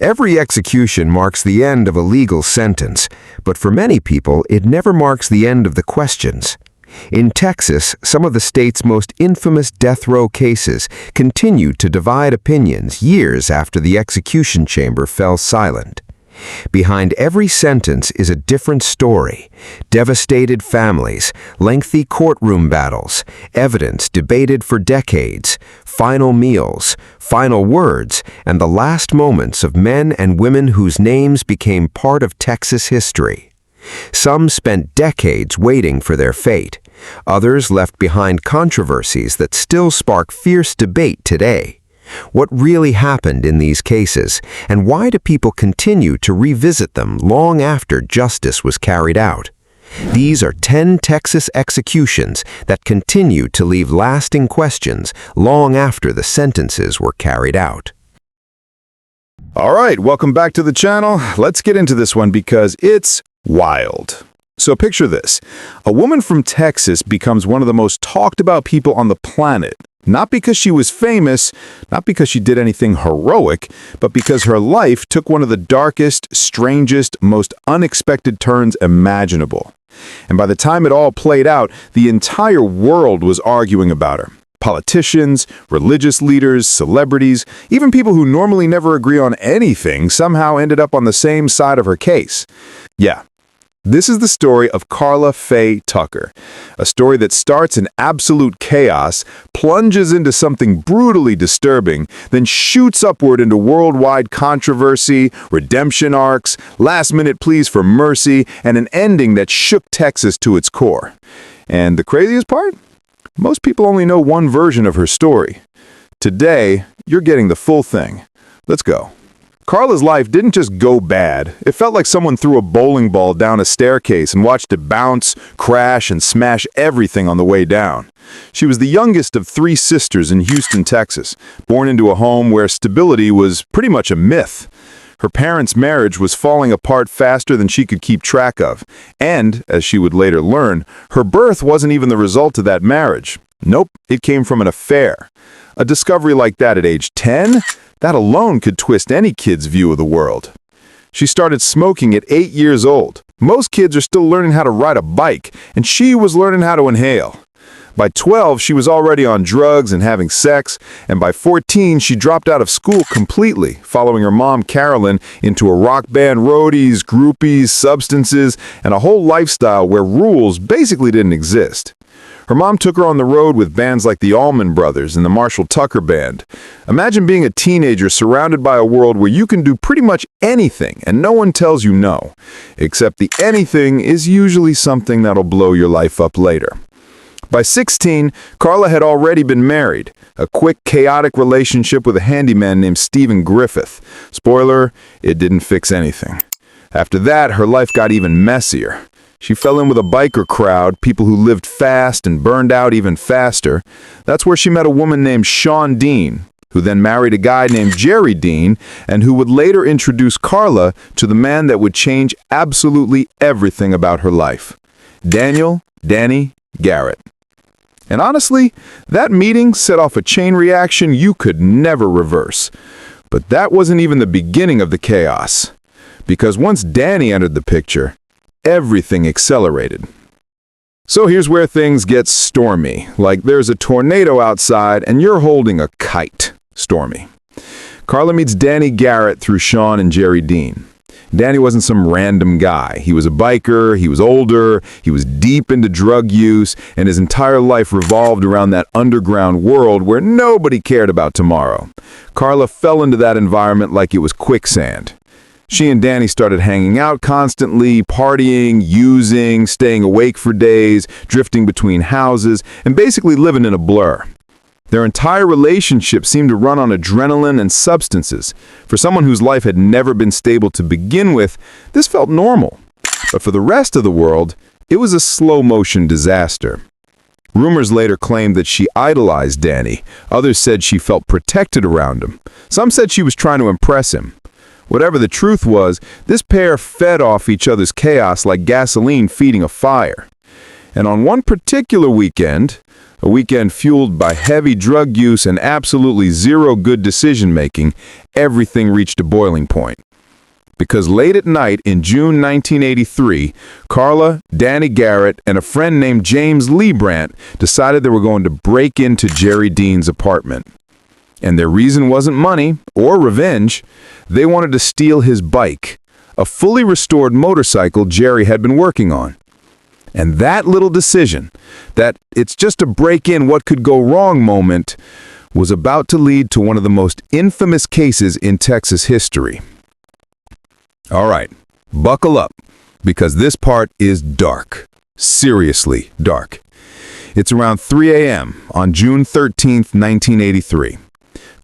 Every execution marks the end of a legal sentence, but for many people, it never marks the end of the questions. In Texas, some of the state's most infamous death row cases continued to divide opinions years after the execution chamber fell silent. Behind every sentence is a different story: devastated families, lengthy courtroom battles, evidence debated for decades, final meals, final words, and the last moments of men and women whose names became part of Texas history. Some spent decades waiting for their fate. Others left behind controversies that still spark fierce debate today. What really happened in these cases, and why do people continue to revisit them long after justice was carried out? These are 10 Texas executions that continue to leave lasting questions long after the sentences were carried out. All right, welcome back to the channel. Let's get into this one because it's wild. So picture this. A woman from Texas becomes one of the most talked about people on the planet. Not because she was famous, not because she did anything heroic, but because her life took one of the darkest, strangest, most unexpected turns imaginable. And by the time it all played out, the entire world was arguing about her. Politicians, religious leaders, celebrities, even people who normally never agree on anything somehow ended up on the same side of her case. Yeah. This is the story of Karla Faye Tucker, a story that starts in absolute chaos, plunges into something brutally disturbing, then shoots upward into worldwide controversy, redemption arcs, last-minute pleas for mercy, and an ending that shook Texas to its core. And the craziest part? Most people only know one version of her story. Today, you're getting the full thing. Let's go. Karla's life didn't just go bad. It felt like someone threw a bowling ball down a staircase and watched it bounce, crash, and smash everything on the way down. She was the youngest of 3 sisters in Houston, Texas, born into a home where stability was pretty much a myth. Her parents' marriage was falling apart faster than she could keep track of. And, as she would later learn, her birth wasn't even the result of that marriage. Nope, it came from an affair. A discovery like that at age 10? That alone could twist any kid's view of the world. She started smoking at 8 years old. Most kids are still learning how to ride a bike, and she was learning how to inhale. By 12, she was already on drugs and having sex, and by 14, she dropped out of school completely, following her mom, Carolyn, into a rock band, roadies, groupies, substances, and a whole lifestyle where rules basically didn't exist. Her mom took her on the road with bands like the Allman Brothers and the Marshall Tucker Band. Imagine being a teenager surrounded by a world where you can do pretty much anything and no one tells you no. Except the anything is usually something that'll blow your life up later. By 16, Karla had already been married. A quick, chaotic relationship with a handyman named Stephen Griffith. Spoiler, it didn't fix anything. After that, her life got even messier. She fell in with a biker crowd, people who lived fast and burned out even faster. That's where she met a woman named Shawn Dean, who then married a guy named Jerry Dean, and who would later introduce Karla to the man that would change absolutely everything about her life. Danny Garrett. And honestly, that meeting set off a chain reaction you could never reverse. But that wasn't even the beginning of the chaos. Because once Danny entered the picture, everything accelerated. So here's where things get stormy, like there's a tornado outside and you're holding a kite. Stormy. Karla meets Danny Garrett through Shawn and Jerry Dean. Danny wasn't some random guy. He was a biker, he was older, he was deep into drug use, and his entire life revolved around that underground world where nobody cared about tomorrow. Karla fell into that environment like it was quicksand. She and Danny started hanging out constantly, partying, using, staying awake for days, drifting between houses, and basically living in a blur. Their entire relationship seemed to run on adrenaline and substances. For someone whose life had never been stable to begin with, this felt normal. But for the rest of the world, it was a slow-motion disaster. Rumors later claimed that she idolized Danny. Others said she felt protected around him. Some said she was trying to impress him. Whatever the truth was, this pair fed off each other's chaos like gasoline feeding a fire. And on one particular weekend, A weekend fueled by heavy drug use and absolutely zero good decision-making, everything reached a boiling point. Because late at night in June 1983, Karla, Danny Garrett, and a friend named James Leibrandt decided they were going to break into Jerry Dean's apartment. And their reason wasn't money or revenge. They wanted to steal his bike, a fully restored motorcycle Jerry had been working on. And that little decision, that it's just a break-in what could go wrong moment, was about to lead to one of the most infamous cases in Texas history. All right, buckle up, because this part is dark. Seriously dark. It's around 3 a.m. on June 13th, 1983.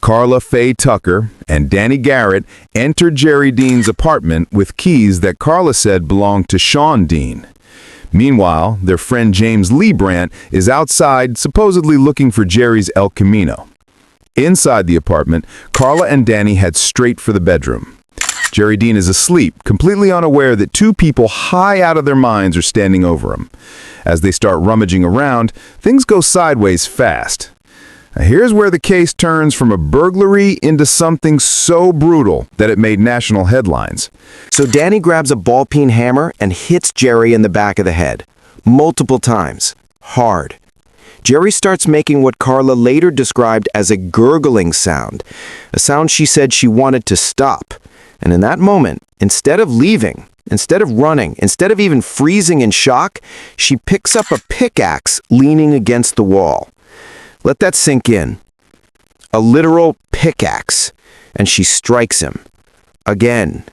Karla Faye Tucker and Danny Garrett entered Jerry Dean's apartment with keys that Karla said belonged to Sean Dean. Meanwhile, their friend James Leibrandt is outside, supposedly looking for Jerry's El Camino. Inside the apartment, Karla and Danny head straight for the bedroom. Jerry Dean is asleep, completely unaware that two people high out of their minds are standing over him. As they start rummaging around, things go sideways fast. Now, here's where the case turns from a burglary into something so brutal that it made national headlines. So Danny grabs a ball-peen hammer and hits Jerry in the back of the head. Multiple times. Hard. Jerry starts making what Karla later described as a gurgling sound. A sound she said she wanted to stop. And in that moment, instead of leaving, instead of running, instead of even freezing in shock, she picks up a pickaxe leaning against the wall. Let that sink in. A literal pickaxe. And she strikes him. Again.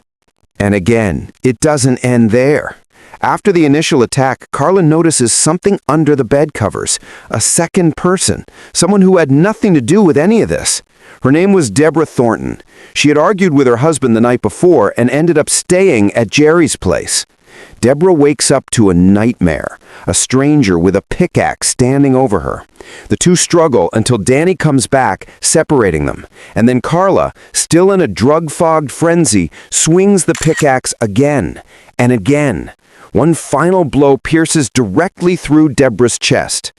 And again. It doesn't end there. After the initial attack, Karla notices something under the bed covers. A second person. Someone who had nothing to do with any of this. Her name was Deborah Thornton. She had argued with her husband the night before and ended up staying at Jerry's place. Deborah wakes up to a nightmare, a stranger with a pickaxe standing over her. The two struggle until Danny comes back, separating them. And then Karla, still in a drug-fogged frenzy, swings the pickaxe again and again. One final blow pierces directly through Deborah's chest.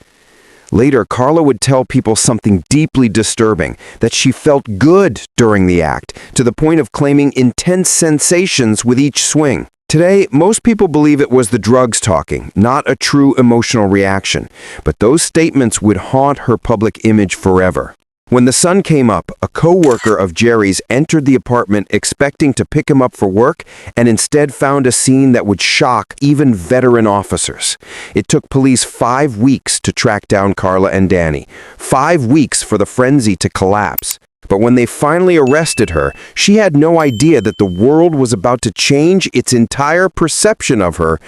Later, Karla would tell people something deeply disturbing, that she felt good during the act, to the point of claiming intense sensations with each swing. Today, most people believe it was the drugs talking, not a true emotional reaction. But those statements would haunt her public image forever. When the sun came up, a co-worker of Jerry's entered the apartment expecting to pick him up for work and instead found a scene that would shock even veteran officers. It took police 5 weeks to track down Karla and Danny. 5 weeks for the frenzy to collapse. But when they finally arrested her, she had no idea that the world was about to change its entire perception of her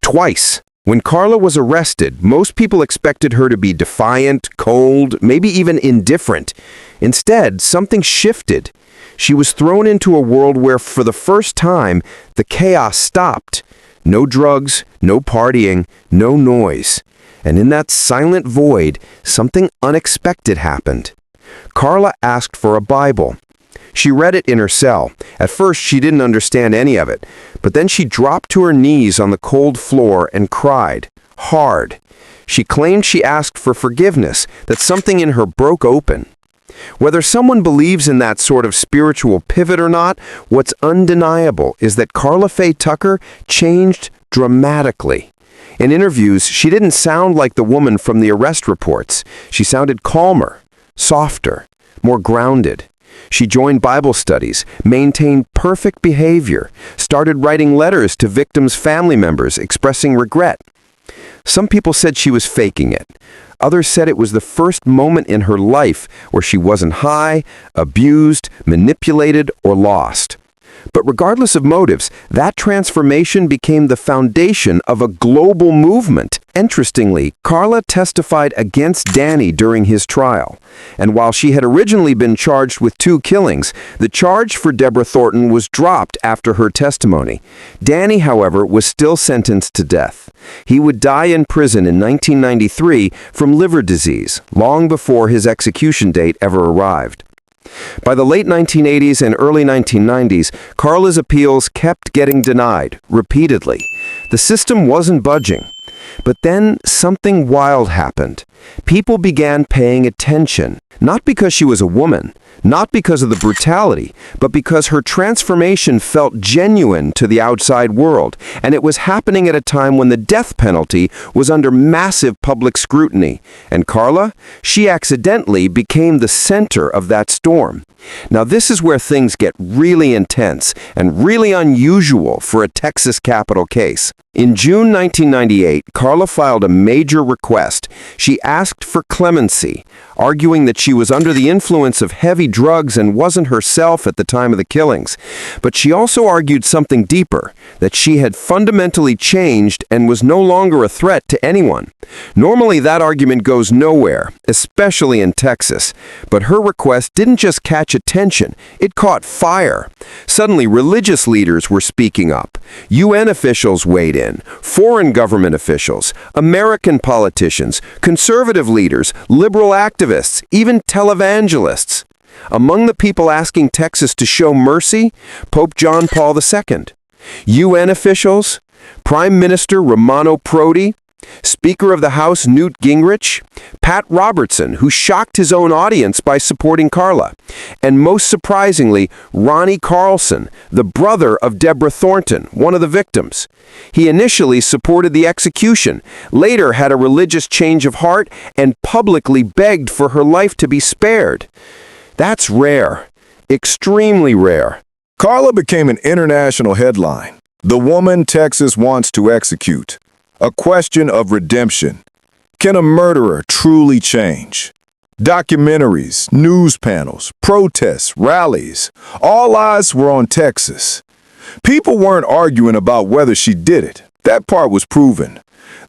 twice. When Karla was arrested, most people expected her to be defiant, cold, maybe even indifferent. Instead, something shifted. She was thrown into a world where, for the first time, the chaos stopped. No drugs, no partying, no noise. And in that silent void, something unexpected happened. Karla asked for a Bible. She read it in her cell. At first, she didn't understand any of it, but then she dropped to her knees on the cold floor and cried, hard. She claimed she asked for forgiveness, that something in her broke open. Whether someone believes in that sort of spiritual pivot or not, what's undeniable is that Karla Faye Tucker changed dramatically. In interviews, she didn't sound like the woman from the arrest reports. She sounded calmer, softer, more grounded. She joined Bible studies, maintained perfect behavior, started writing letters to victims' family members expressing regret. Some people said she was faking it. Others said it was the first moment in her life where she wasn't high, abused, manipulated, or lost. But regardless of motives, that transformation became the foundation of a global movement. Interestingly, Karla testified against Danny during his trial. And while she had originally been charged with 2 killings, the charge for Deborah Thornton was dropped after her testimony. Danny, however, was still sentenced to death. He would die in prison in 1993 from liver disease, long before his execution date ever arrived. By the late 1980s and early 1990s, Karla's appeals kept getting denied, repeatedly. The system wasn't budging. But then something wild happened. People began paying attention, not because she was a woman, not because of the brutality, but because her transformation felt genuine to the outside world, and it was happening at a time when the death penalty was under massive public scrutiny. And Karla, she accidentally became the center of that storm. Now this is where things get really intense and really unusual for a Texas capital case. In June 1998, Karla filed a major request. She asked for clemency, arguing that she was under the influence of heavy drugs and wasn't herself at the time of the killings. But she also argued something deeper, that she had fundamentally changed and was no longer a threat to anyone. Normally that argument goes nowhere, especially in Texas. But her request didn't just catch attention, it caught fire. Suddenly religious leaders were speaking up. UN officials weighed in, foreign government officials, American politicians, conservative leaders, liberal activists, even televangelists. Among the people asking Texas to show mercy, Pope John Paul II. UN officials, Prime Minister Romano Prodi, Speaker of the House Newt Gingrich, Pat Robertson, who shocked his own audience by supporting Karla, and most surprisingly, Ronnie Carlson, the brother of Deborah Thornton, one of the victims. He initially supported the execution, later had a religious change of heart, and publicly begged for her life to be spared. That's rare, extremely rare. Karla became an international headline. The woman Texas wants to execute. A question of redemption. Can a murderer truly change? Documentaries, news panels, protests, rallies, all eyes were on Texas. People weren't arguing about whether she did it. That part was proven.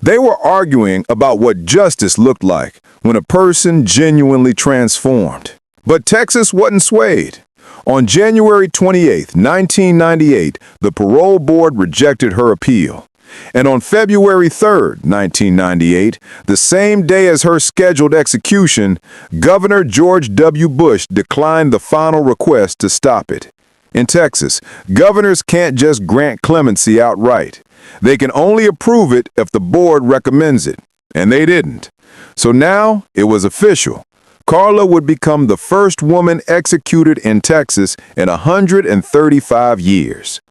They were arguing about what justice looked like when a person genuinely transformed. But Texas wasn't swayed. On January 28, 1998, the parole board rejected her appeal. And on February 3, 1998, the same day as her scheduled execution, Governor George W. Bush declined the final request to stop it. In Texas, governors can't just grant clemency outright. They can only approve it if the board recommends it, and they didn't. So now it was official. Karla would become the first woman executed in Texas in 135 years.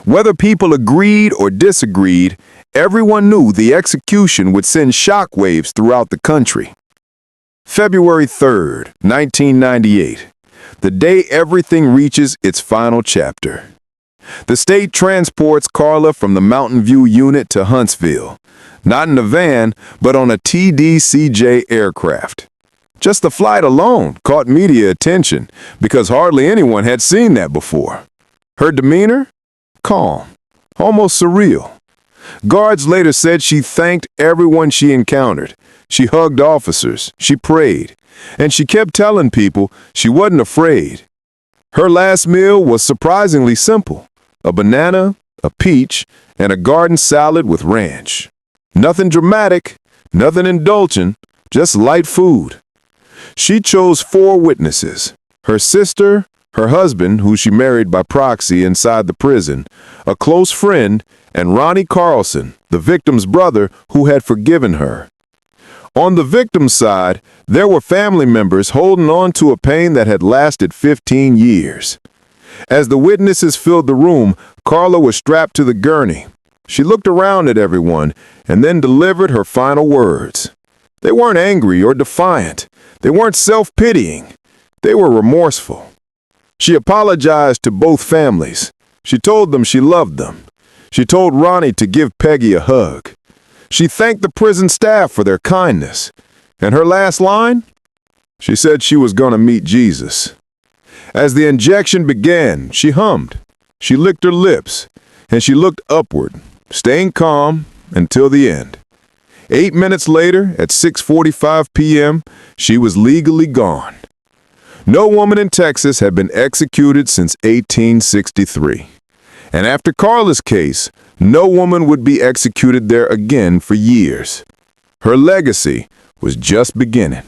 Whether people agreed or disagreed, everyone knew the execution would send shockwaves throughout the country. February 3, 1998, the day everything reaches its final chapter. The state transports Karla from the Mountain View unit to Huntsville, not in a van, but on a TDCJ aircraft. Just the flight alone caught media attention because hardly anyone had seen that before. Her demeanor? Calm, almost surreal. Guards later said she thanked everyone she encountered. She hugged officers, she prayed, and she kept telling people she wasn't afraid. Her last meal was surprisingly simple: a banana, a peach, and a garden salad with ranch. Nothing dramatic, nothing indulgent, just light food. She chose 4 witnesses: her sister, her husband, who she married by proxy inside the prison, a close friend, and Ronnie Carlson, the victim's brother, who had forgiven her. On the victim's side, there were family members holding on to a pain that had lasted 15 years. As the witnesses filled the room, Karla was strapped to the gurney. She looked around at everyone and then delivered her final words. They weren't angry or defiant. They weren't self-pitying. They were remorseful. She apologized to both families. She told them she loved them. She told Ronnie to give Peggy a hug. She thanked the prison staff for their kindness. And her last line? She said she was going to meet Jesus. As the injection began, she hummed. She licked her lips, and she looked upward, staying calm until the end. 8 minutes later, at 6:45 p.m., she was legally gone. No woman in Texas had been executed since 1863. And after Karla's case, no woman would be executed there again for years. Her legacy was just beginning.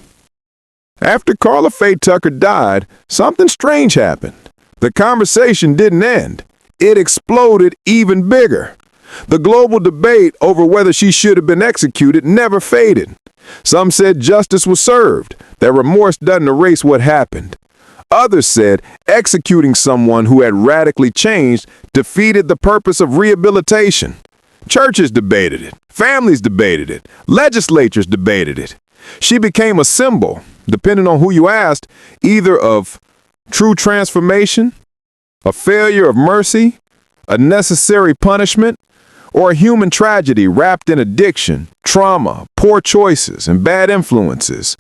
After Karla Faye Tucker died, something strange happened. The conversation didn't end. It exploded even bigger. The global debate over whether she should have been executed never faded. Some said justice was served, that remorse doesn't erase what happened. Others said executing someone who had radically changed defeated the purpose of rehabilitation. Churches debated it, families debated it, legislatures debated it. She became a symbol, depending on who you asked, either of true transformation, a failure of mercy, a necessary punishment, or a human tragedy wrapped in addiction, trauma, poor choices, and bad influences.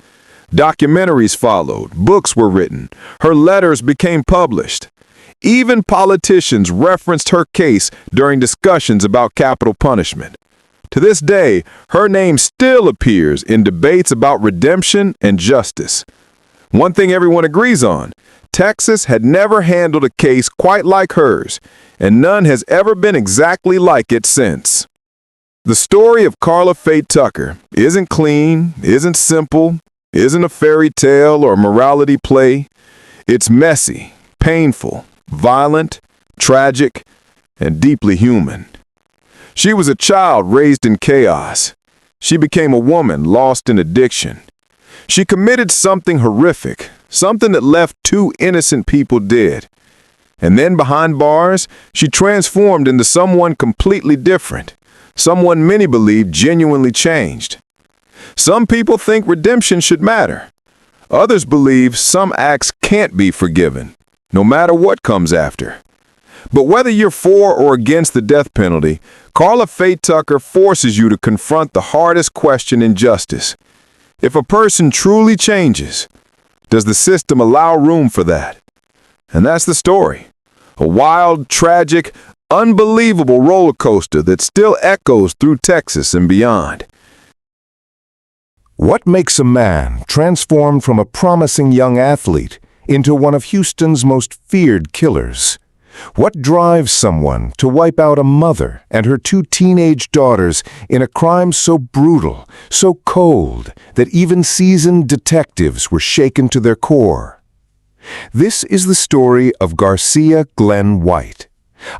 Documentaries followed, books were written, her letters became published. Even politicians referenced her case during discussions about capital punishment. To this day, her name still appears in debates about redemption and justice. One thing everyone agrees on, Texas had never handled a case quite like hers, and none has ever been exactly like it since. The story of Karla Faye Tucker isn't clean, isn't simple, isn't a fairy tale or morality play. It's messy, painful, violent, tragic, and deeply human. She was a child raised in chaos. She became a woman lost in addiction. She committed something horrific, something that left two innocent people dead. And then behind bars, she transformed into someone completely different, someone many believe genuinely changed. Some people think redemption should matter. Others believe some acts can't be forgiven, no matter what comes after. But whether you're for or against the death penalty, Karla Faye Tucker forces you to confront the hardest question in justice. If a person truly changes, does the system allow room for that? And that's the story. A wild, tragic, unbelievable roller coaster that still echoes through Texas and beyond. What makes a man transform from a promising young athlete into one of Houston's most feared killers? What drives someone to wipe out a mother and her two teenage daughters in a crime so brutal, so cold, that even seasoned detectives were shaken to their core? This is the story of Garcia Glen White,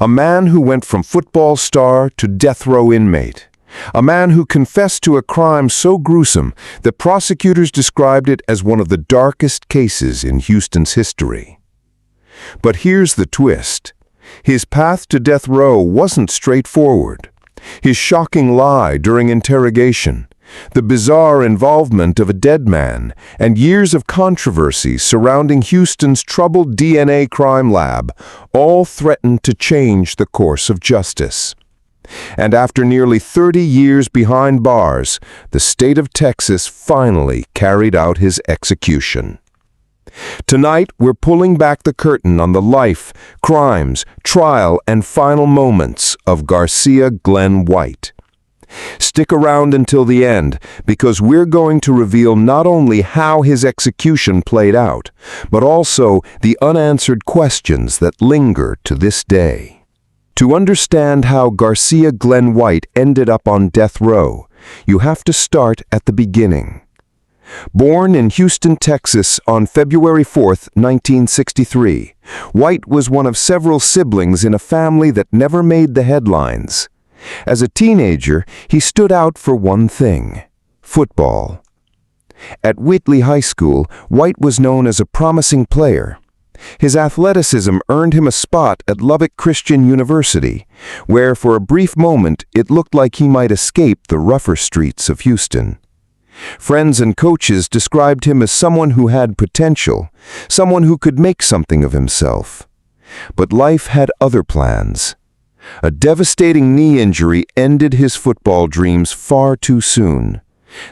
a man who went from football star to death row inmate. A man who confessed to a crime so gruesome that prosecutors described it as one of the darkest cases in Houston's history. But here's the twist. His path to death row wasn't straightforward. His shocking lie during interrogation, the bizarre involvement of a dead man, and years of controversy surrounding Houston's troubled DNA crime lab all threatened to change the course of justice. And after nearly 30 years behind bars, the state of Texas finally carried out his execution. Tonight, we're pulling back the curtain on the life, crimes, trial, and final moments of Garcia Glen White. Stick around until the end, because we're going to reveal not only how his execution played out, but also the unanswered questions that linger to this day. To understand how Garcia Glen White ended up on death row, you have to start at the beginning. Born in Houston, Texas on February 4, 1963, White was one of several siblings in a family that never made the headlines. As a teenager, he stood out for one thing: football. At Whitley High School, White was known as a promising player. His athleticism earned him a spot at Lubbock Christian University, where for a brief moment it looked like he might escape the rougher streets of Houston. Friends and coaches described him as someone who had potential, someone who could make something of himself. But life had other plans. A devastating knee injury ended his football dreams far too soon.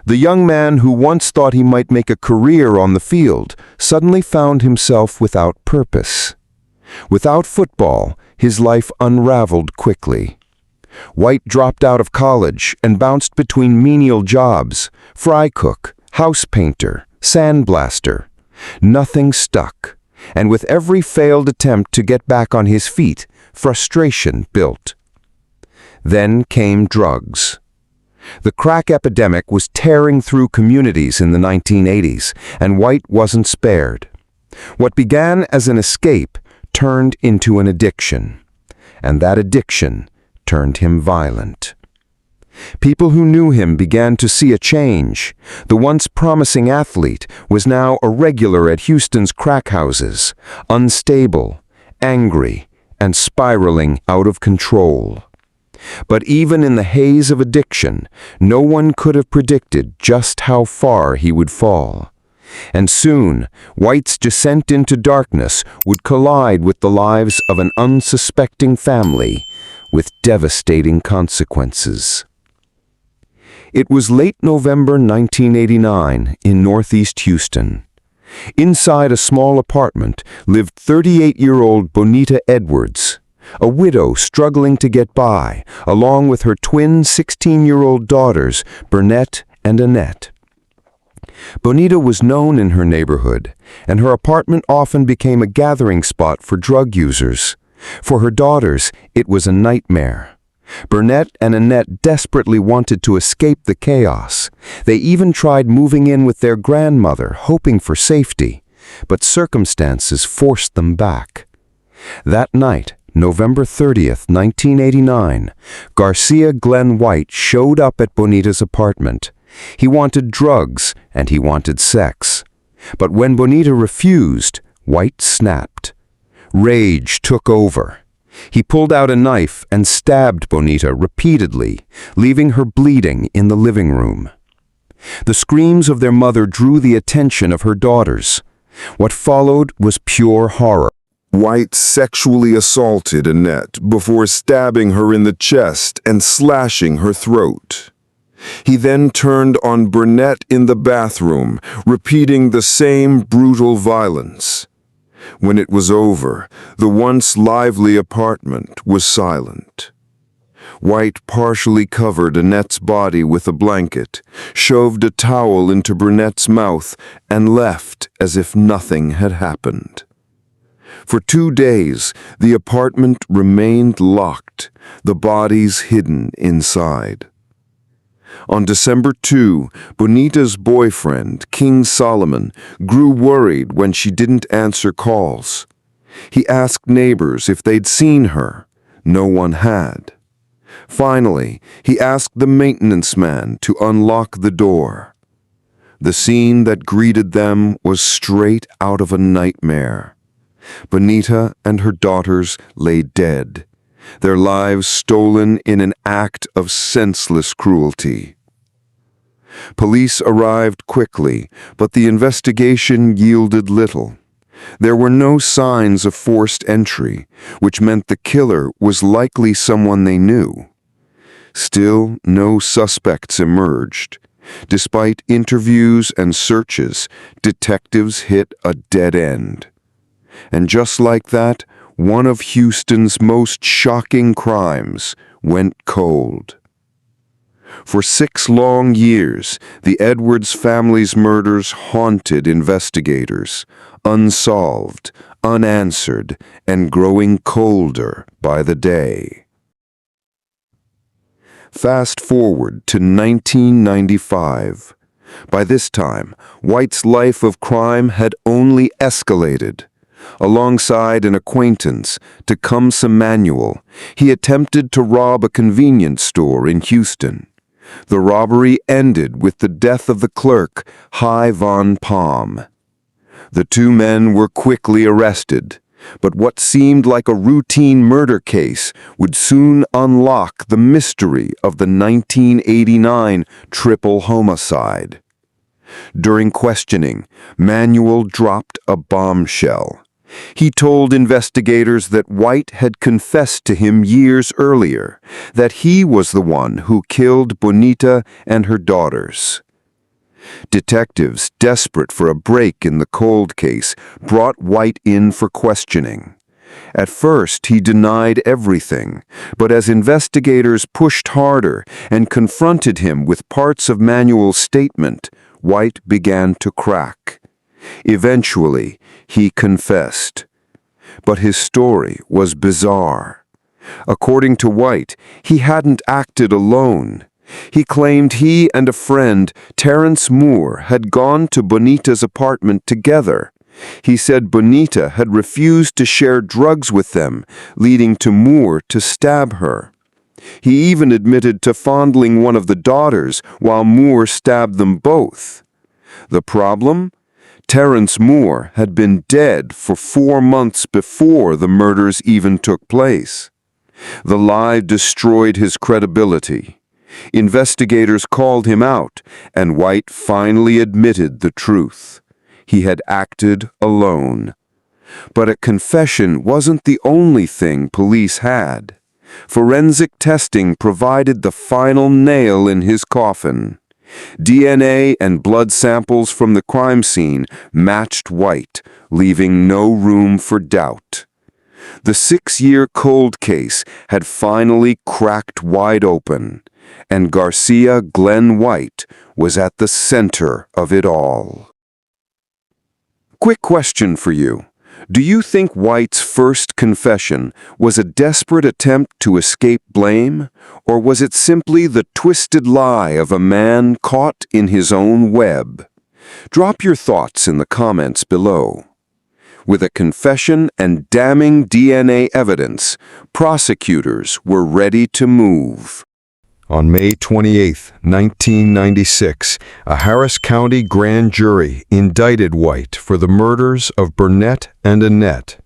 The young man who once thought he might make a career on the field suddenly found himself without purpose. Without football, his life unraveled quickly. White dropped out of college and bounced between menial jobs: fry cook, house painter, sandblaster. Nothing stuck, and with every failed attempt to get back on his feet, frustration built. Then came drugs. The crack epidemic was tearing through communities in the 1980s, and White wasn't spared. What began as an escape turned into an addiction. And that addiction turned him violent. People who knew him began to see a change. The once promising athlete was now a regular at Houston's crack houses, unstable, angry, and spiraling out of control. But even in the haze of addiction, no one could have predicted just how far he would fall. And soon, White's descent into darkness would collide with the lives of an unsuspecting family, with devastating consequences. It was late November 1989 in Northeast Houston. Inside a small apartment lived 38-year-old Bonita Edwards, a widow struggling to get by, along with her twin 16-year-old daughters, Burnett and Annette. Bonita was known in her neighborhood, and her apartment often became a gathering spot for drug users. For her daughters, it was a nightmare. Burnett and Annette desperately wanted to escape the chaos. They even tried moving in with their grandmother, hoping for safety, but circumstances forced them back. That night, November 30th, 1989, Garcia Glen White showed up at Bonita's apartment. He wanted drugs and he wanted sex. But when Bonita refused, White snapped. Rage took over. He pulled out a knife and stabbed Bonita repeatedly, leaving her bleeding in the living room. The screams of their mother drew the attention of her daughters. What followed was pure horror. White sexually assaulted Annette before stabbing her in the chest and slashing her throat. He then turned on Burnett in the bathroom, repeating the same brutal violence. When it was over, the once lively apartment was silent. White partially covered Annette's body with a blanket, shoved a towel into Burnett's mouth, and left as if nothing had happened. For 2 days, the apartment remained locked, the bodies hidden inside. On December 2, Bonita's boyfriend, King Solomon, grew worried when she didn't answer calls. He asked neighbors if they'd seen her. No one had. Finally, he asked the maintenance man to unlock the door. The scene that greeted them was straight out of a nightmare. Bonita and her daughters lay dead, their lives stolen in an act of senseless cruelty. Police arrived quickly, but the investigation yielded little. There were no signs of forced entry, which meant the killer was likely someone they knew. Still, no suspects emerged. Despite interviews and searches, detectives hit a dead end. And just like that, one of Houston's most shocking crimes went cold. For 6 long years, the Edwards family's murders haunted investigators, unsolved, unanswered, and growing colder by the day. Fast forward to 1995. By this time, White's life of crime had only escalated. Alongside an acquaintance, Tecumseh Manuel, he attempted to rob a convenience store in Houston. The robbery ended with the death of the clerk, Hy Von Palm. The 2 men were quickly arrested, but what seemed like a routine murder case would soon unlock the mystery of the 1989 triple homicide. During questioning, Manuel dropped a bombshell. He told investigators that White had confessed to him years earlier, that he was the one who killed Bonita and her daughters. Detectives, desperate for a break in the cold case, brought White in for questioning. At first, he denied everything, but as investigators pushed harder and confronted him with parts of Manuel's statement, White began to crack. Eventually, he confessed. But his story was bizarre. According to White, he hadn't acted alone. He claimed he and a friend, Terrence Moore, had gone to Bonita's apartment together. He said Bonita had refused to share drugs with them, leading to Moore to stab her. He even admitted to fondling one of the daughters while Moore stabbed them both. The problem? Terrence Moore had been dead for 4 months before the murders even took place. The lie destroyed his credibility. Investigators called him out, and White finally admitted the truth. He had acted alone. But a confession wasn't the only thing police had. Forensic testing provided the final nail in his coffin. DNA and blood samples from the crime scene matched White, leaving no room for doubt. The 6-year cold case had finally cracked wide open, and Garcia Glen White was at the center of it all. Quick question for you. Do you think White's first confession was a desperate attempt to escape blame, or was it simply the twisted lie of a man caught in his own web? Drop your thoughts in the comments below. With a confession and damning DNA evidence, prosecutors were ready to move. On May 28, 1996, a Harris County grand jury indicted White for the murders of Burnett and Annette.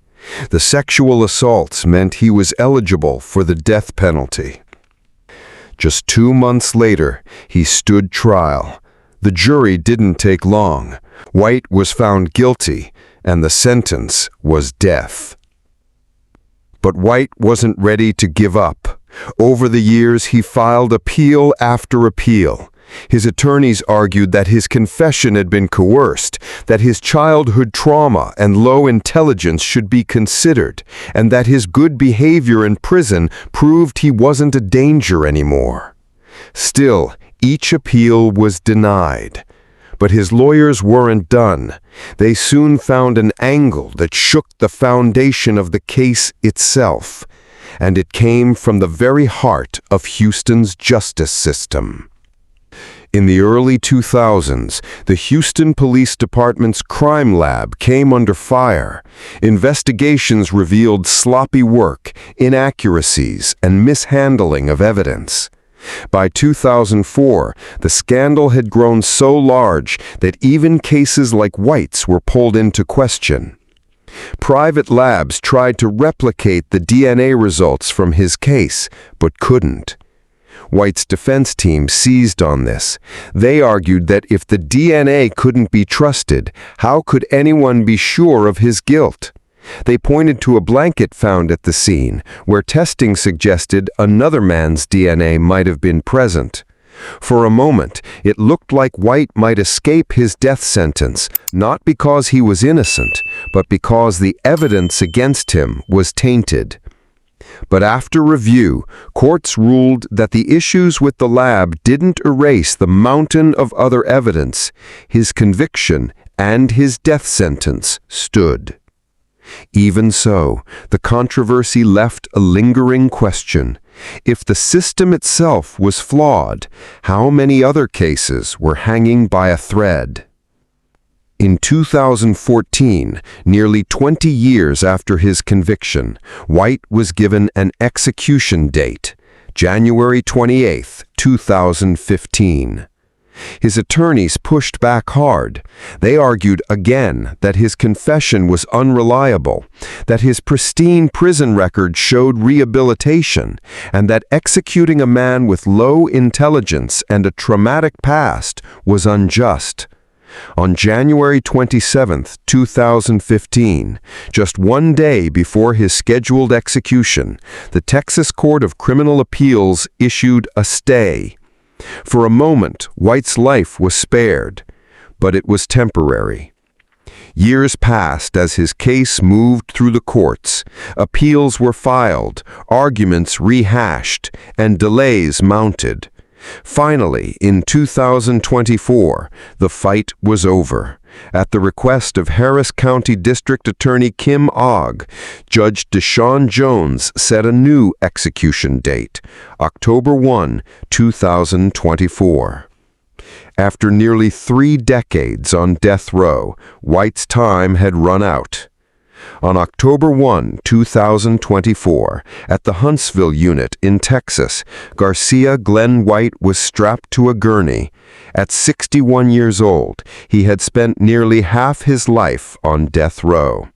The sexual assaults meant he was eligible for the death penalty. Just 2 months later, he stood trial. The jury didn't take long. White was found guilty, and the sentence was death. But White wasn't ready to give up. Over the years, he filed appeal after appeal. His attorneys argued that his confession had been coerced, that his childhood trauma and low intelligence should be considered, and that his good behavior in prison proved he wasn't a danger anymore. Still, each appeal was denied. But his lawyers weren't done. They soon found an angle that shook the foundation of the case itself. And it came from the very heart of Houston's justice system. In the early 2000s, the Houston Police Department's crime lab came under fire. Investigations revealed sloppy work, inaccuracies, and mishandling of evidence. By 2004, the scandal had grown so large that even cases like White's were pulled into question. Private labs tried to replicate the DNA results from his case, but couldn't. White's defense team seized on this. They argued that if the DNA couldn't be trusted, how could anyone be sure of his guilt? They pointed to a blanket found at the scene, where testing suggested another man's DNA might have been present. For a moment, it looked like White might escape his death sentence, not because he was innocent, but because the evidence against him was tainted. But after review, courts ruled that the issues with the lab didn't erase the mountain of other evidence. His conviction and his death sentence stood. Even so, the controversy left a lingering question. If the system itself was flawed, how many other cases were hanging by a thread? In 2014, nearly 20 years after his conviction, White was given an execution date, January 28, 2015. His attorneys pushed back hard. They argued again that his confession was unreliable, that his pristine prison record showed rehabilitation, and that executing a man with low intelligence and a traumatic past was unjust. On January 27, 2015, just 1 day before his scheduled execution, the Texas Court of Criminal Appeals issued a stay. For a moment, White's life was spared, but it was temporary. Years passed as his case moved through the courts. Appeals were filed, arguments rehashed, and delays mounted. Finally, in 2024, the fight was over. At the request of Harris County District Attorney Kim Ogg, Judge Deshaun Jones set a new execution date, October 1, 2024. After nearly 3 decades on death row, White's time had run out. On October 1, 2024, at the Huntsville unit in Texas, Garcia Glen White was strapped to a gurney. At 61 years old, he had spent nearly half his life on death row.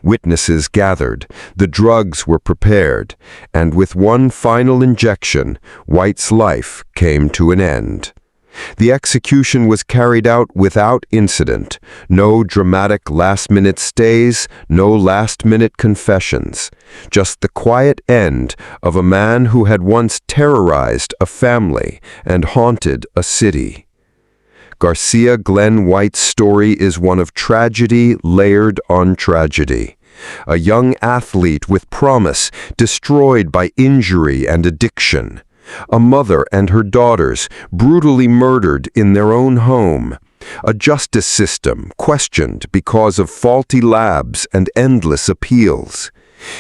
Witnesses gathered, the drugs were prepared, and with one final injection, White's life came to an end. The execution was carried out without incident, no dramatic last-minute stays, no last-minute confessions, just the quiet end of a man who had once terrorized a family and haunted a city. Garcia Glen White's story is one of tragedy layered on tragedy. A young athlete with promise destroyed by injury and addiction. A mother and her daughters brutally murdered in their own home. A justice system questioned because of faulty labs and endless appeals.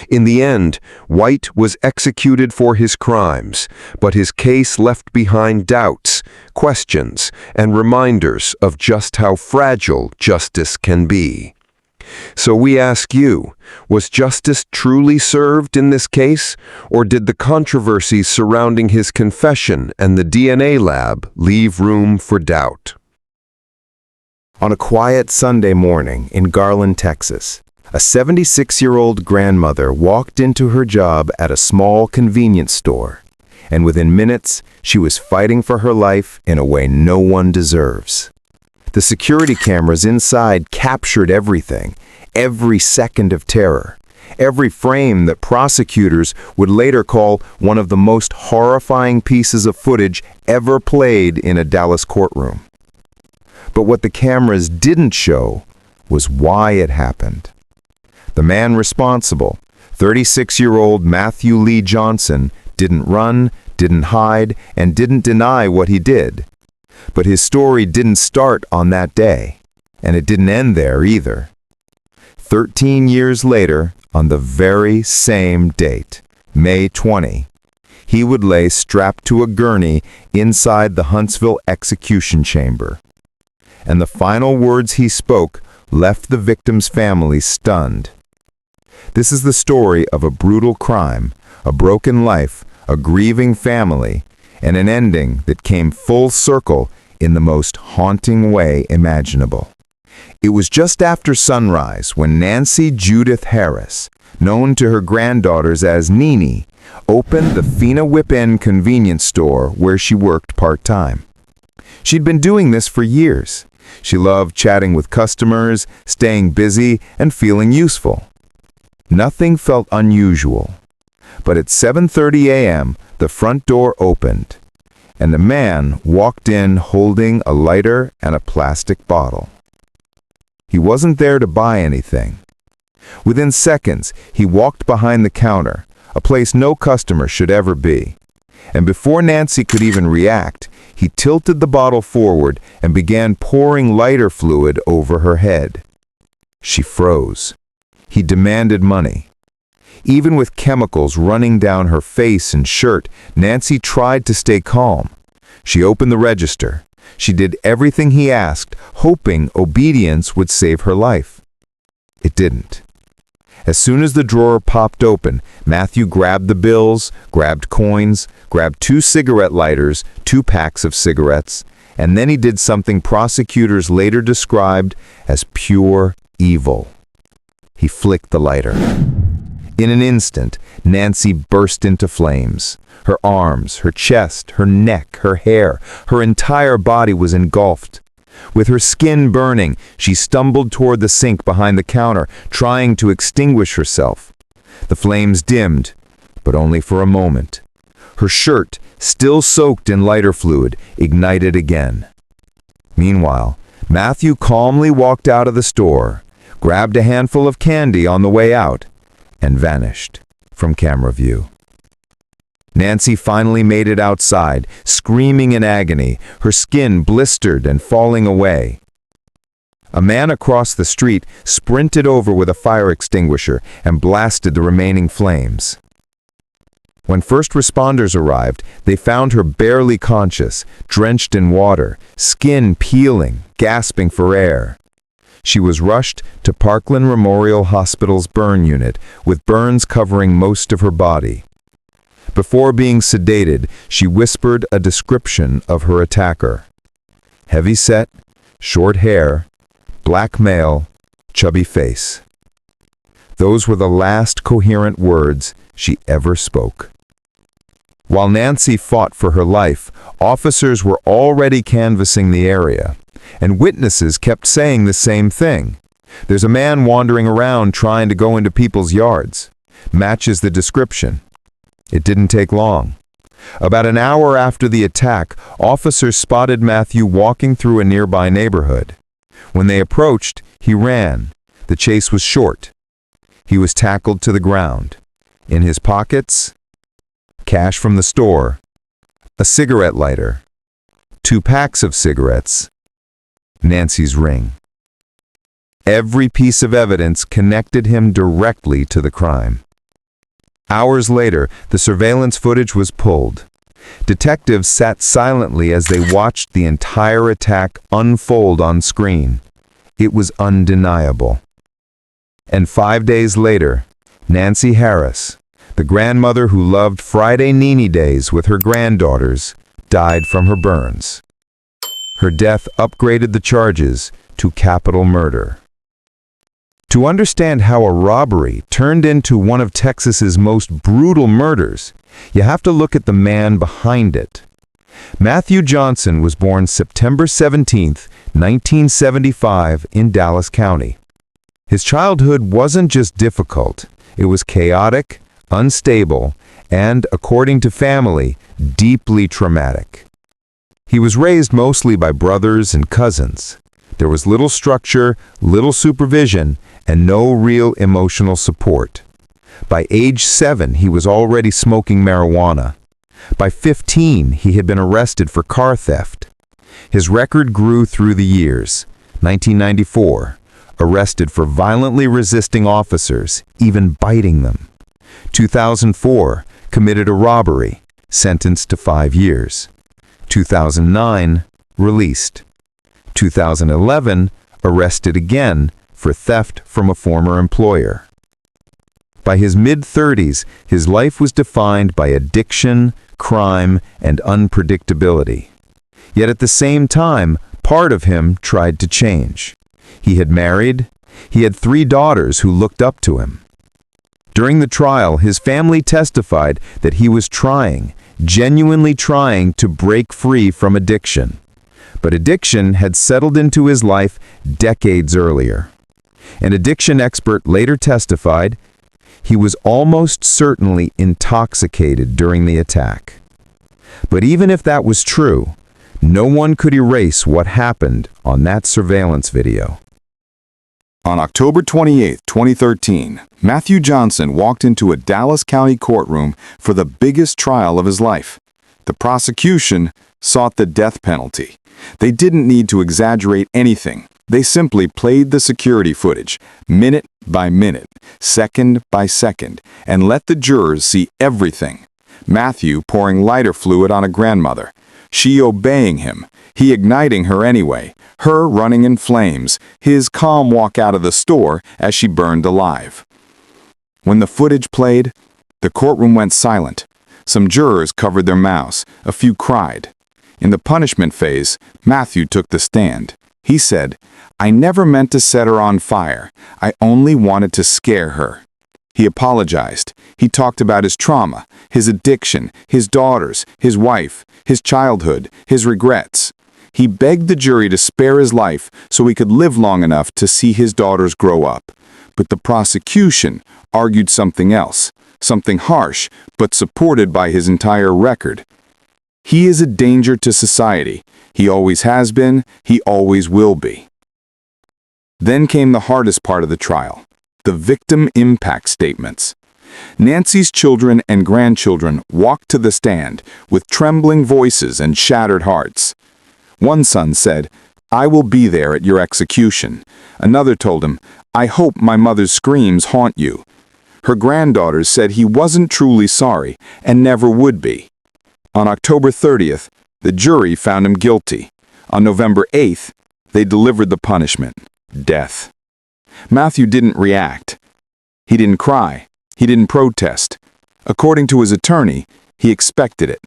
In the end, White was executed for his crimes, but his case left behind doubts, questions, and reminders of just how fragile justice can be. So we ask you, was justice truly served in this case, or did the controversies surrounding his confession and the DNA lab leave room for doubt? On a quiet Sunday morning in Garland, Texas, a 76-year-old grandmother walked into her job at a small convenience store, and within minutes, she was fighting for her life in a way no one deserves. The security cameras inside captured everything, every second of terror, every frame that prosecutors would later call one of the most horrifying pieces of footage ever played in a Dallas courtroom. But what the cameras didn't show was why it happened. The man responsible, 36-year-old Matthew Lee Johnson, didn't run, didn't hide, and didn't deny what he did. But his story didn't start on that day, and it didn't end there either. 13 years later, on the very same date, May 20, he would lay strapped to a gurney inside the Huntsville execution chamber. And the final words he spoke left the victim's family stunned. This is the story of a brutal crime, a broken life, a grieving family, and an ending that came full circle in the most haunting way imaginable. It was just after sunrise when Nancy Judith Harris, known to her granddaughters as Nene, opened the Fina Whip Inn convenience store where she worked part-time. She'd been doing this for years. She loved chatting with customers, staying busy, and feeling useful. Nothing felt unusual. But at 7:30 a.m., the front door opened, and a man walked in holding a lighter and a plastic bottle. He wasn't there to buy anything. Within seconds, he walked behind the counter, a place no customer should ever be. And before Nancy could even react, he tilted the bottle forward and began pouring lighter fluid over her head. She froze. He demanded money. Even with chemicals running down her face and shirt, Nancy tried to stay calm. She opened the register. She did everything he asked, hoping obedience would save her life. It didn't. As soon as the drawer popped open, Matthew grabbed the bills, grabbed coins, grabbed 2 cigarette lighters, 2 packs of cigarettes, and then he did something prosecutors later described as pure evil. He flicked the lighter. In an instant, Nancy burst into flames. Her arms, her chest, her neck, her hair, her entire body was engulfed. With her skin burning, she stumbled toward the sink behind the counter, trying to extinguish herself. The flames dimmed, but only for a moment. Her shirt, still soaked in lighter fluid, ignited again. Meanwhile, Matthew calmly walked out of the store, grabbed a handful of candy on the way out, and vanished from camera view. Nancy finally made it outside, screaming in agony, her skin blistered and falling away. A man across the street sprinted over with a fire extinguisher and blasted the remaining flames. When first responders arrived, they found her barely conscious, drenched in water, skin peeling, gasping for air. She was rushed to Parkland Memorial Hospital's burn unit, with burns covering most of her body. Before being sedated, she whispered a description of her attacker. Heavy-set, short hair, black male, chubby face. Those were the last coherent words she ever spoke. While Nancy fought for her life, officers were already canvassing the area, and witnesses kept saying the same thing. There's a man wandering around trying to go into people's yards. Matches the description. It didn't take long. About an hour after the attack, officers spotted Matthew walking through a nearby neighborhood. When they approached, he ran. The chase was short. He was tackled to the ground. In his pockets, cash from the store, a cigarette lighter, 2 packs of cigarettes, Nancy's ring. Every piece of evidence connected him directly to the crime. Hours later, the surveillance footage was pulled. Detectives sat silently as they watched the entire attack unfold on screen. It was undeniable. And 5 days later, Nancy Harris, the grandmother who loved Friday Nini days with her granddaughters, died from her burns. Her death upgraded the charges to capital murder. To understand how a robbery turned into one of Texas's most brutal murders, you have to look at the man behind it. Matthew Johnson was born September 17, 1975, in Dallas County. His childhood wasn't just difficult, it was chaotic, unstable, and, according to family, deeply traumatic. He was raised mostly by brothers and cousins. There was little structure, little supervision, and no real emotional support. By age 7, he was already smoking marijuana. By 15, he had been arrested for car theft. His record grew through the years. 1994, arrested for violently resisting officers, even biting them. 2004, committed a robbery, sentenced to 5 years. 2009, released. 2011, arrested again for theft from a former employer. By his mid-30s, his life was defined by addiction, crime, and unpredictability. Yet at the same time, part of him tried to change. He had married. He had 3 daughters who looked up to him. During the trial, his family testified that he was trying, genuinely trying to break free from addiction. But addiction had settled into his life decades earlier. An addiction expert later testified he was almost certainly intoxicated during the attack. But even if that was true, no one could erase what happened on that surveillance video. On October 28, 2013, Matthew Johnson walked into a Dallas County courtroom for the biggest trial of his life. The prosecution sought the death penalty. They didn't need to exaggerate anything. They simply played the security footage, minute by minute, second by second, and let the jurors see everything. Matthew pouring lighter fluid on a grandmother, she obeying him, he igniting her anyway, her running in flames, his calm walk out of the store as she burned alive. When the footage played, the courtroom went silent. Some jurors covered their mouths, a few cried. In the punishment phase, Matthew took the stand. He said, "I never meant to set her on fire. I only wanted to scare her." He apologized. He talked about his trauma, his addiction, his daughters, his wife, his childhood, his regrets. He begged the jury to spare his life so he could live long enough to see his daughters grow up. But the prosecution argued something else, something harsh, but supported by his entire record. He is a danger to society. He always has been, he always will be. Then came the hardest part of the trial, the victim impact statements. Nancy's children and grandchildren walked to the stand with trembling voices and shattered hearts. One son said, "I will be there at your execution." Another told him, "I hope my mother's screams haunt you." Her granddaughters said he wasn't truly sorry and never would be. On October 30th, the jury found him guilty. On November 8th, they delivered the punishment, death. Matthew didn't react. He didn't cry. He didn't protest. According to his attorney, he expected it.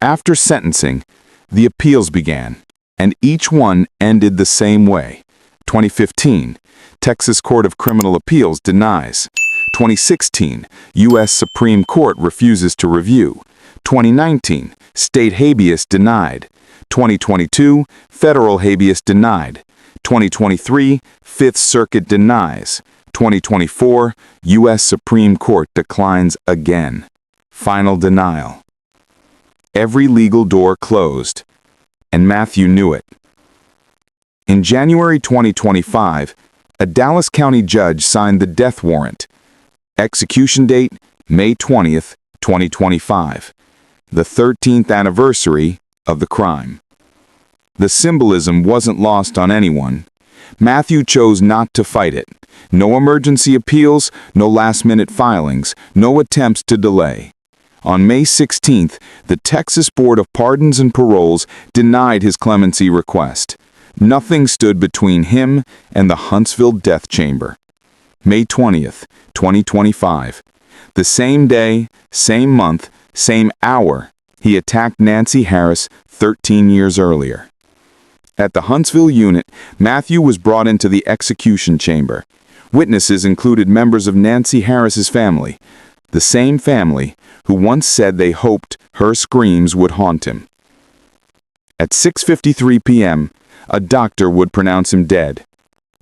After sentencing, the appeals began, and each one ended the same way. 2015, Texas Court of Criminal Appeals denies. 2016, U.S. Supreme Court refuses to review. 2019, state habeas denied. 2022, federal habeas denied. 2023, Fifth Circuit denies. 2024, U.S. Supreme Court declines again. Final denial. Every legal door closed, and Matthew knew it. In January 2025, a Dallas County judge signed the death warrant. Execution date, May 20th, 2025, the 13th anniversary of the crime. The symbolism wasn't lost on anyone. Matthew chose not to fight it. No emergency appeals, no last-minute filings, no attempts to delay. On May 16th, the Texas Board of Pardons and Paroles denied his clemency request. Nothing stood between him and the Huntsville death chamber. May 20th, 2025. The same day, same month, same hour, he attacked Nancy Harris 13 years earlier. At the Huntsville unit, Matthew was brought into the execution chamber. Witnesses included members of Nancy Harris's family, the same family who once said they hoped her screams would haunt him. At 6:53 p.m., a doctor would pronounce him dead.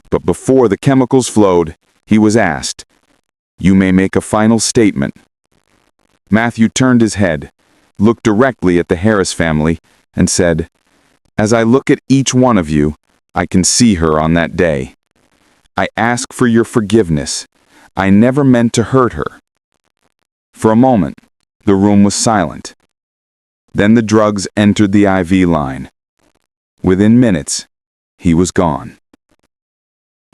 But before the chemicals flowed, he was asked, "You may make a final statement." Matthew turned his head, looked directly at the Harris family, and said, "As I look at each one of you, I can see her on that day. I ask for your forgiveness. I never meant to hurt her." For a moment, the room was silent. Then the drugs entered the IV line. Within minutes, he was gone.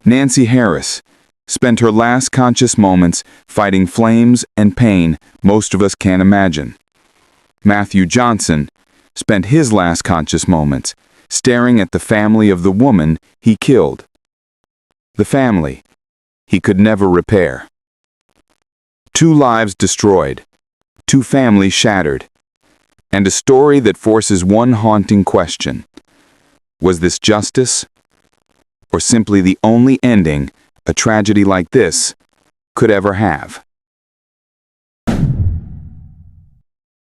Nancy Harris spent her last conscious moments fighting flames and pain most of us can't imagine. Matthew Johnson spent his last conscious moments staring at the family of the woman he killed. The family he could never repair. 2 lives destroyed, 2 families shattered, and a story that forces one haunting question. Was this justice, or simply the only ending a tragedy like this could ever have?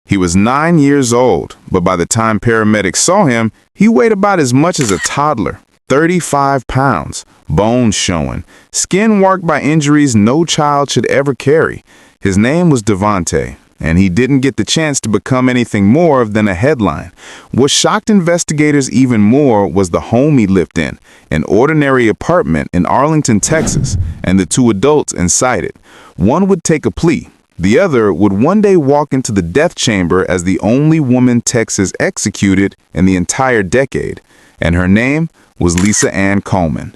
He was 9 years old, but by the time paramedics saw him, he weighed about as much as a toddler, 35 pounds, bones showing, skin marked by injuries no child should ever carry. His name was Devontae, and he didn't get the chance to become anything more than a headline. What shocked investigators even more was the home he lived in, an ordinary apartment in Arlington, Texas, and the 2 adults inside it. One would take a plea. The other would one day walk into the death chamber as the only woman Texas executed in the entire decade, and her name was Lisa Ann Coleman.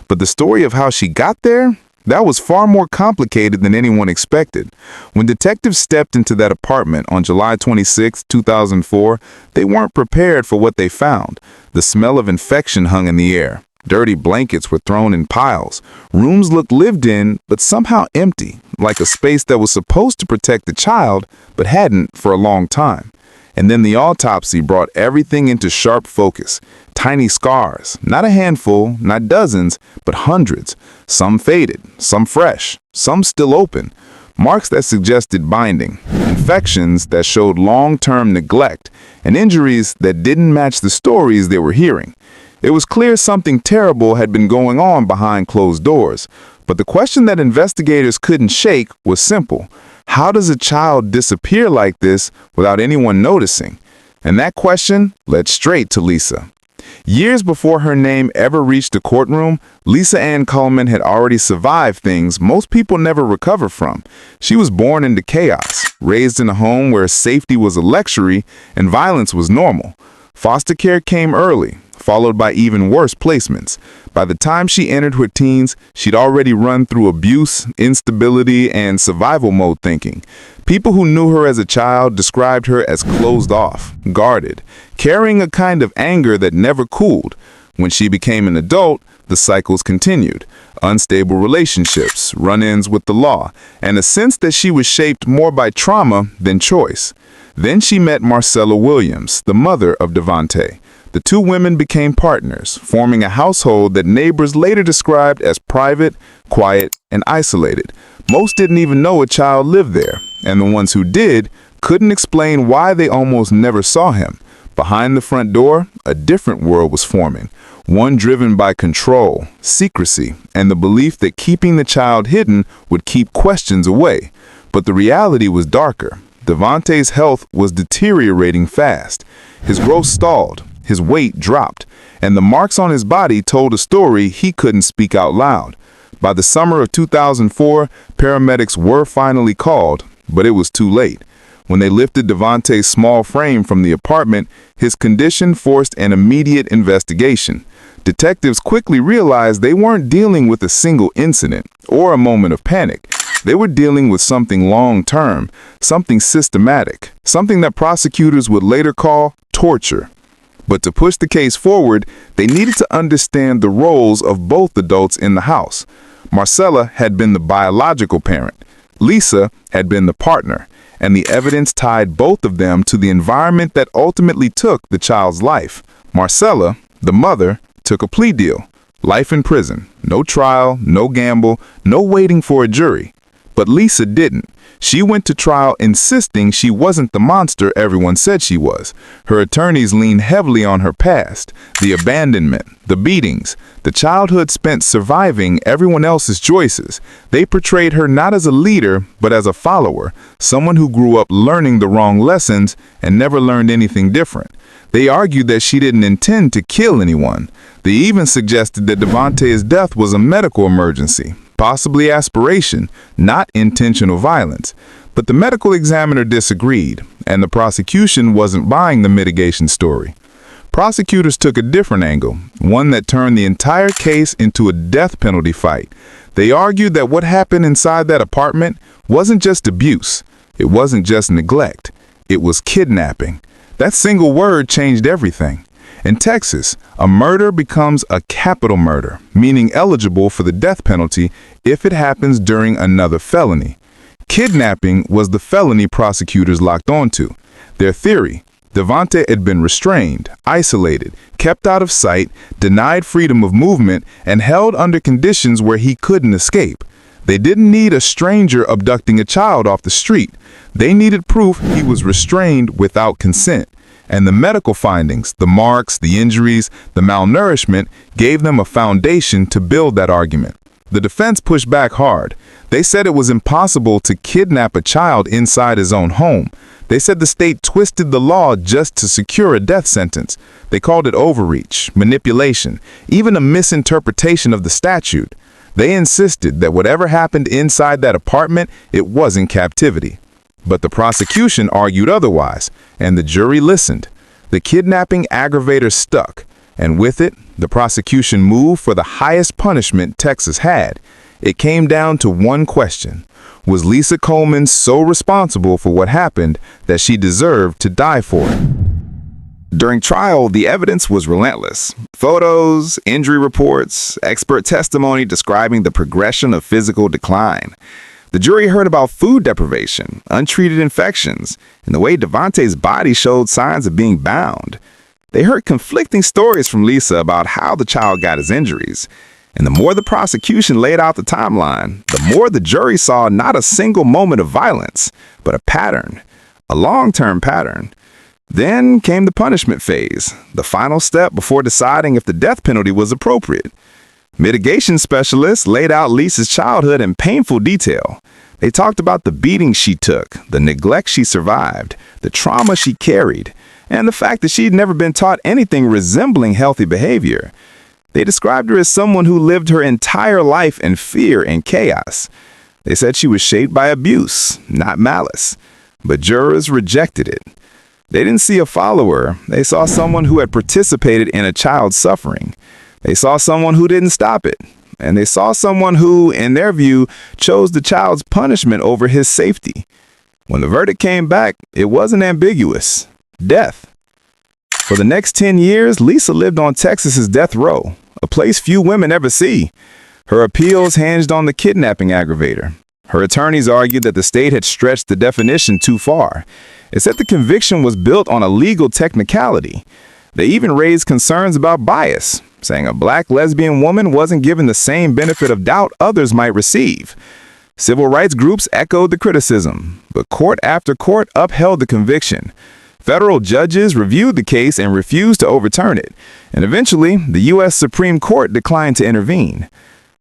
But the story of how she got there, that was far more complicated than anyone expected. When detectives stepped into that apartment on July 26, 2004, they weren't prepared for what they found. The smell of infection hung in the air. Dirty blankets were thrown in piles. Rooms looked lived in, but somehow empty, like a space that was supposed to protect the child, but hadn't for a long time. And then the autopsy brought everything into sharp focus. Tiny scars, not a handful, not dozens, but hundreds. Some faded, some fresh, some still open. Marks that suggested binding, infections that showed long-term neglect, and injuries that didn't match the stories they were hearing. It was clear something terrible had been going on behind closed doors. But the question that investigators couldn't shake was simple. How does a child disappear like this without anyone noticing? And that question led straight to Lisa. Years before her name ever reached the courtroom, Lisa Ann Coleman had already survived things most people never recover from. She was born into chaos, raised in a home where safety was a luxury and violence was normal. Foster care came early, followed by even worse placements. By the time she entered her teens, she'd already run through abuse, instability, and survival mode thinking. People who knew her as a child described her as closed off, guarded, carrying a kind of anger that never cooled. When she became an adult, The cycles continued. Unstable relationships, run-ins with the law, and a sense that she was shaped more by trauma than choice. Then she met Marcella Williams, the mother of Devontae. The two women became partners, forming a household that neighbors later described as private, quiet, and isolated. Most didn't even know a child lived there, and the ones who did couldn't explain why they almost never saw him. Behind the front door, a different world was forming, one driven by control, secrecy, and the belief that keeping the child hidden would keep questions away. But the reality was darker. Devontae's health was deteriorating fast. His growth stalled, his weight dropped, and the marks on his body told a story he couldn't speak out loud. By the summer of 2004, paramedics were finally called, but it was too late. When they lifted Devontae's small frame from the apartment, his condition forced an immediate investigation. Detectives quickly realized they weren't dealing with a single incident or a moment of panic. They were dealing with something long-term, something systematic, something that prosecutors would later call torture. But to push the case forward, they needed to understand the roles of both adults in the house. Marcella had been the biological parent. Lisa had been the partner, and the evidence tied both of them to the environment that ultimately took the child's life. Marcella, the mother, took a plea deal. Life in prison. No trial, no gamble, no waiting for a jury. But Lisa didn't. She went to trial insisting she wasn't the monster everyone said she was. Her attorneys leaned heavily on her past, the abandonment, the beatings, the childhood spent surviving everyone else's choices. They portrayed her not as a leader, but as a follower, someone who grew up learning the wrong lessons and never learned anything different. They argued that she didn't intend to kill anyone. They even suggested that Devontae's death was a medical emergency, possibly aspiration, not intentional violence. But the medical examiner disagreed, and the prosecution wasn't buying the mitigation story. Prosecutors took a different angle, one that turned the entire case into a death penalty fight. They argued that what happened inside that apartment wasn't just abuse, it wasn't just neglect, it was kidnapping. That single word changed everything. In Texas, a murder becomes a capital murder, meaning eligible for the death penalty if it happens during another felony. Kidnapping was the felony prosecutors locked onto. Their theory: Devontae had been restrained, isolated, kept out of sight, denied freedom of movement, and held under conditions where he couldn't escape. They didn't need a stranger abducting a child off the street. They needed proof he was restrained without consent. And the medical findings, the marks, the injuries, the malnourishment, gave them a foundation to build that argument. The defense pushed back hard. They said it was impossible to kidnap a child inside his own home. They said the state twisted the law just to secure a death sentence. They called it overreach, manipulation, even a misinterpretation of the statute. They insisted that whatever happened inside that apartment, it wasn't captivity. But the prosecution argued otherwise, and the jury listened. The kidnapping aggravator stuck, and with it, the prosecution moved for the highest punishment Texas had. It came down to one question: was Lisa Coleman so responsible for what happened that she deserved to die for it? During trial, the evidence was relentless. Photos, injury reports, expert testimony describing the progression of physical decline. The jury heard about food deprivation, untreated infections, and the way Devontae's body showed signs of being bound. They heard conflicting stories from Lisa about how the child got his injuries. And the more the prosecution laid out the timeline, the more the jury saw not a single moment of violence, but a pattern, a long-term pattern. Then came the punishment phase, the final step before deciding if the death penalty was appropriate. Mitigation specialists laid out Lisa's childhood in painful detail. They talked about the beating she took, the neglect she survived, the trauma she carried, and the fact that she'd never been taught anything resembling healthy behavior. They described her as someone who lived her entire life in fear and chaos. They said she was shaped by abuse, not malice. But jurors rejected it. They didn't see a follower. They saw someone who had participated in a child's suffering. They saw someone who didn't stop it. And they saw someone who, in their view, chose the child's punishment over his safety. When the verdict came back, it wasn't ambiguous. Death. For the next 10 years, Lisa lived on Texas's death row, a place few women ever see. Her appeals hinged on the kidnapping aggravator. Her attorneys argued that the state had stretched the definition too far. It said the conviction was built on a legal technicality. They even raised concerns about bias, saying a black lesbian woman wasn't given the same benefit of doubt others might receive. Civil rights groups echoed the criticism, but court after court upheld the conviction. Federal judges reviewed the case and refused to overturn it, and eventually, the U.S. Supreme Court declined to intervene.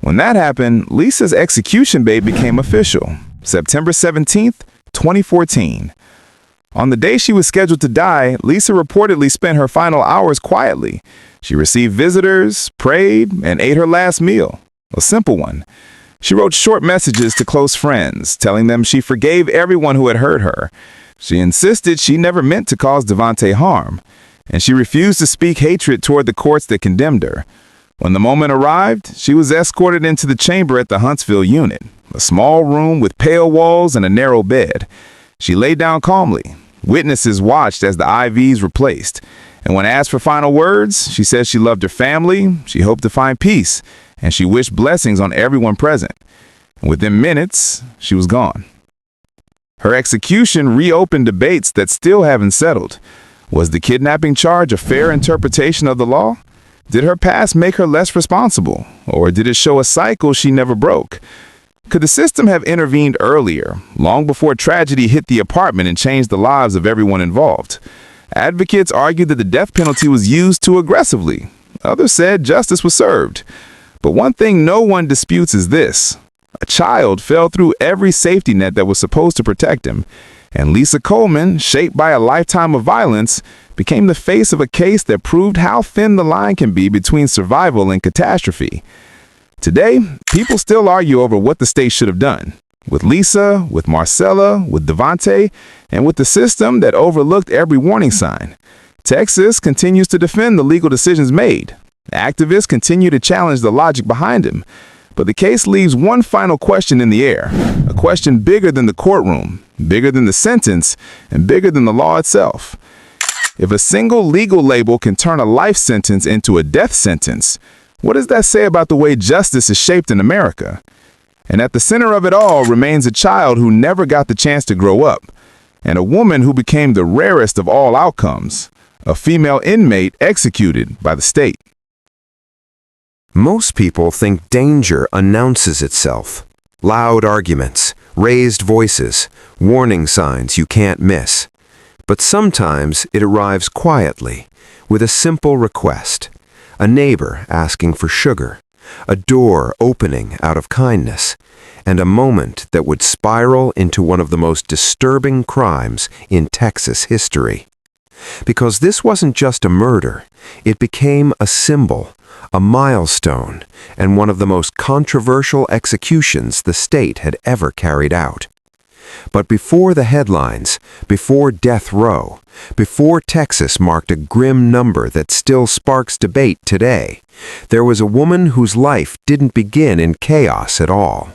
When that happened, Lisa's execution date became official, September 17th, 2014. On the day she was scheduled to die, Lisa reportedly spent her final hours quietly. She received visitors, prayed, and ate her last meal, a simple one. She wrote short messages to close friends, telling them she forgave everyone who had hurt her. She insisted she never meant to cause Devontae harm, and she refused to speak hatred toward the courts that condemned her. When the moment arrived, she was escorted into the chamber at the Huntsville unit, a small room with pale walls and a narrow bed. She lay down calmly. Witnesses watched as the IVs were placed, and when asked for final words, she said she loved her family, she hoped to find peace, and she wished blessings on everyone present. And within minutes, she was gone. Her execution reopened debates that still haven't settled. Was the kidnapping charge a fair interpretation of the law? Did her past make her less responsible, or did it show a cycle she never broke? Could the system have intervened earlier, long before tragedy hit the apartment and changed the lives of everyone involved? Advocates argued that the death penalty was used too aggressively. Others said justice was served. But one thing no one disputes is this: a child fell through every safety net that was supposed to protect him, and Lisa Coleman, shaped by a lifetime of violence, became the face of a case that proved how thin the line can be between survival and catastrophe. Today, people still argue over what the state should have done. With Lisa, with Marcella, with Devontae, and with the system that overlooked every warning sign. Texas continues to defend the legal decisions made. Activists continue to challenge the logic behind them. But the case leaves one final question in the air, a question bigger than the courtroom, bigger than the sentence, and bigger than the law itself. If a single legal label can turn a life sentence into a death sentence, what does that say about the way justice is shaped in America? And at the center of it all remains a child who never got the chance to grow up, and a woman who became the rarest of all outcomes, a female inmate executed by the state. Most people think danger announces itself. Loud arguments, raised voices, warning signs you can't miss. But sometimes it arrives quietly, with a simple request. A neighbor asking for sugar, a door opening out of kindness, and a moment that would spiral into one of the most disturbing crimes in Texas history. Because this wasn't just a murder, it became a symbol, a milestone, and one of the most controversial executions the state had ever carried out. But before the headlines, before death row, before Texas marked a grim number that still sparks debate today, there was a woman whose life didn't begin in chaos at all.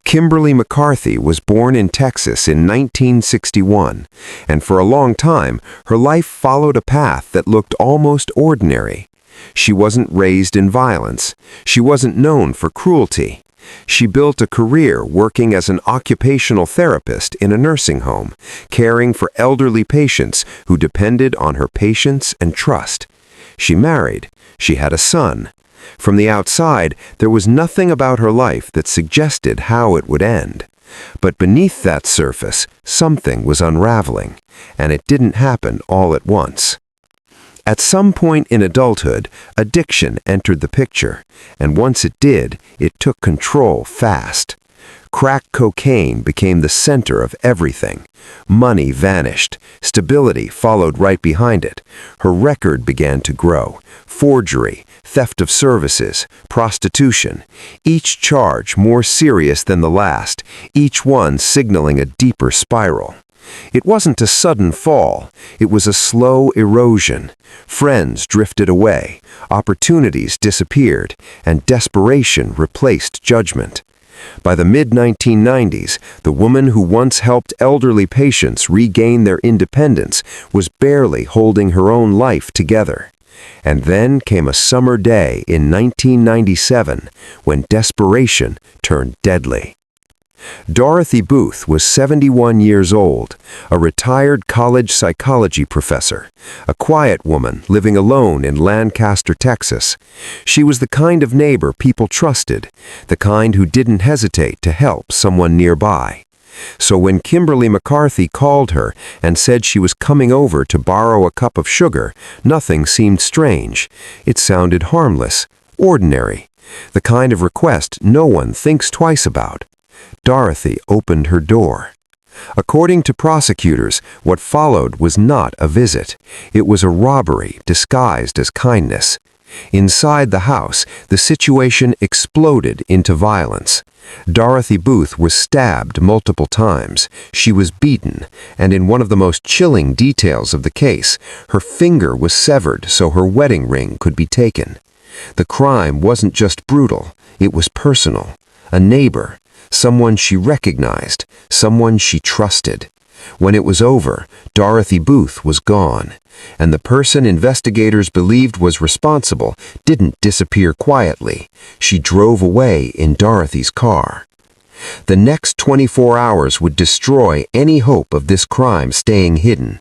Kimberly McCarthy was born in Texas in 1961, and for a long time, her life followed a path that looked almost ordinary. She wasn't raised in violence. She wasn't known for cruelty. She built a career working as an occupational therapist in a nursing home, caring for elderly patients who depended on her patience and trust. She married. She had a son. From the outside, there was nothing about her life that suggested how it would end. But beneath that surface, something was unraveling, and it didn't happen all at once. At some point in adulthood, addiction entered the picture, and once it did, it took control fast. Crack cocaine became the center of everything. Money vanished. Stability followed right behind it. Her record began to grow. Forgery, theft of services, prostitution, each charge more serious than the last, each one signaling a deeper spiral. It wasn't a sudden fall, it was a slow erosion. Friends drifted away, opportunities disappeared, and desperation replaced judgment. By the mid-1990s, the woman who once helped elderly patients regain their independence was barely holding her own life together. And then came a summer day in 1997 when desperation turned deadly. Dorothy Booth was 71 years old, a retired college psychology professor, a quiet woman living alone in Lancaster, Texas. She was the kind of neighbor people trusted, the kind who didn't hesitate to help someone nearby. So when Kimberly McCarthy called her and said she was coming over to borrow a cup of sugar, nothing seemed strange. It sounded harmless, ordinary, the kind of request no one thinks twice about. Dorothy opened her door. According to prosecutors, what followed was not a visit. It was a robbery disguised as kindness. Inside the house, the situation exploded into violence. Dorothy Booth was stabbed multiple times. She was beaten, and in one of the most chilling details of the case, her finger was severed so her wedding ring could be taken. The crime wasn't just brutal, it was personal. A neighbor, someone she recognized, someone she trusted. When it was over, Dorothy Booth was gone, and the person investigators believed was responsible didn't disappear quietly. She drove away in Dorothy's car. The next 24 hours would destroy any hope of this crime staying hidden.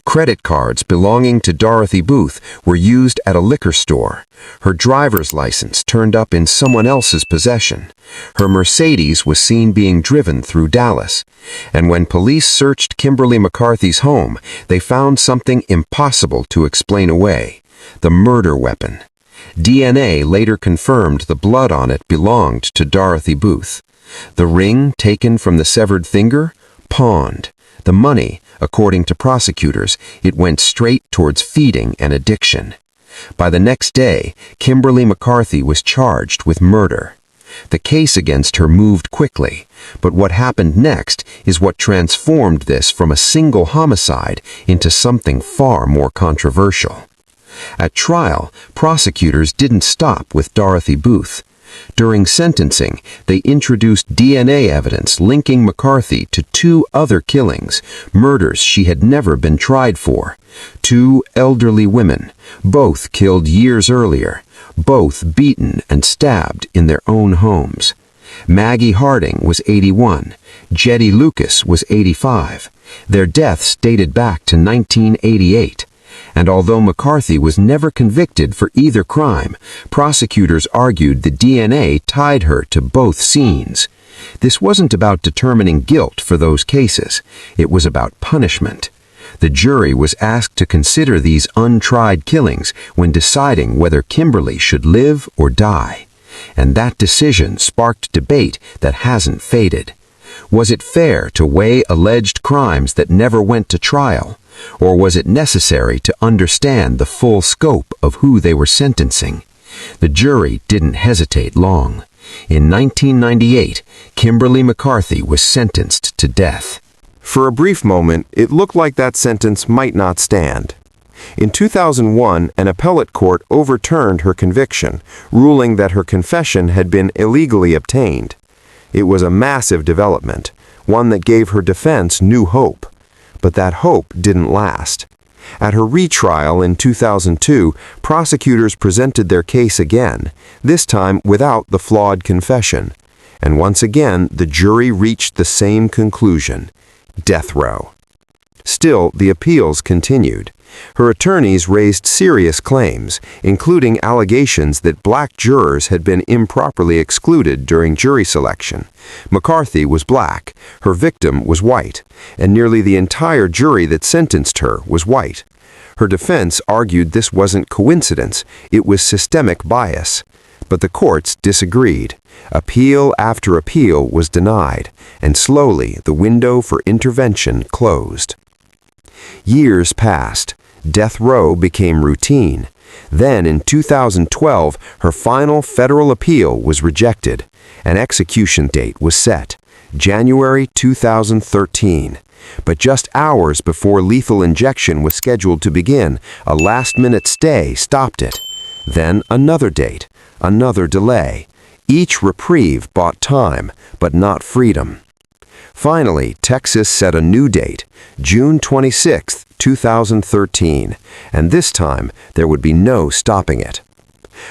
Credit cards belonging to Dorothy Booth were used at a liquor store. Her driver's license turned up in someone else's possession. Her Mercedes was seen being driven through Dallas. And when police searched Kimberly McCarthy's home, they found something impossible to explain away: the murder weapon. DNA later confirmed the blood on it belonged to Dorothy Booth. The ring taken from the severed finger? Pawned. The money, according to prosecutors, it went straight towards feeding an addiction. By the next day, Kimberly McCarthy was charged with murder. The case against her moved quickly, but what happened next is what transformed this from a single homicide into something far more controversial. At trial, prosecutors didn't stop with Dorothy Booth. During sentencing, they introduced DNA evidence linking McCarthy to 2 other killings, murders she had never been tried for. 2 elderly women, both killed years earlier, both beaten and stabbed in their own homes. Maggie Harding was 81, Jetty Lucas was 85. Their deaths dated back to 1988. And although McCarthy was never convicted for either crime, prosecutors argued the DNA tied her to both scenes. This wasn't about determining guilt for those cases. It was about punishment. The jury was asked to consider these untried killings when deciding whether Kimberly should live or die. And that decision sparked debate that hasn't faded. Was it fair to weigh alleged crimes that never went to trial? Or was it necessary to understand the full scope of who they were sentencing? The jury didn't hesitate long. In 1998, Kimberly McCarthy was sentenced to death. For a brief moment, it looked like that sentence might not stand. In 2001, an appellate court overturned her conviction, ruling that her confession had been illegally obtained. It was a massive development, one that gave her defense new hope. But that hope didn't last. At her retrial in 2002, prosecutors presented their case again, this time without the flawed confession. And once again, the jury reached the same conclusion: death row. Still, the appeals continued. Her attorneys raised serious claims, including allegations that black jurors had been improperly excluded during jury selection. McCarthy was black, her victim was white, and nearly the entire jury that sentenced her was white. Her defense argued this wasn't coincidence, it was systemic bias. But the courts disagreed. Appeal after appeal was denied, and slowly the window for intervention closed. Years passed. Death row became routine. Then, in 2012, her final federal appeal was rejected. An execution date was set, January 2013. But just hours before lethal injection was scheduled to begin, a last-minute stay stopped it. Then another date, another delay. Each reprieve bought time, but not freedom. Finally, Texas set a new date, June 26, 2013, and this time there would be no stopping it.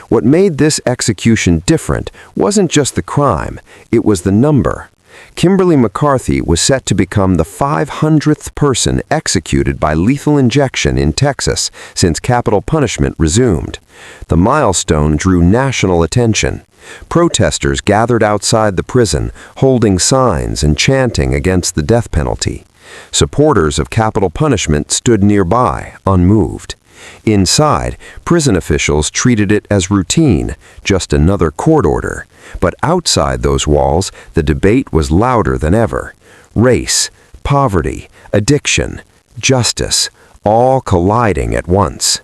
What made this execution different wasn't just the crime, it was the number. Kimberly McCarthy was set to become the 500th person executed by lethal injection in Texas since capital punishment resumed. The milestone drew national attention. Protesters gathered outside the prison, holding signs and chanting against the death penalty. Supporters of capital punishment stood nearby, unmoved. Inside, prison officials treated it as routine, just another court order. But outside those walls, the debate was louder than ever. Race, poverty, addiction, justice, all colliding at once.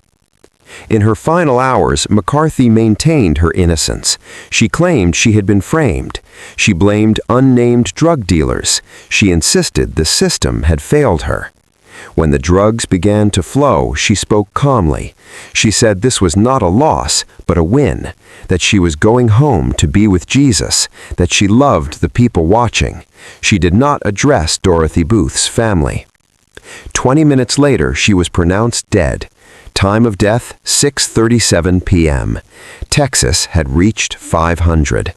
In her final hours, McCarthy maintained her innocence. She claimed she had been framed. She blamed unnamed drug dealers. She insisted the system had failed her. When the drugs began to flow, she spoke calmly. She said this was not a loss, but a win, that she was going home to be with Jesus, that she loved the people watching. She did not address Dorothy Booth's family. 20 minutes later, she was pronounced dead. Time of death, 6:37 p.m. Texas had reached 500.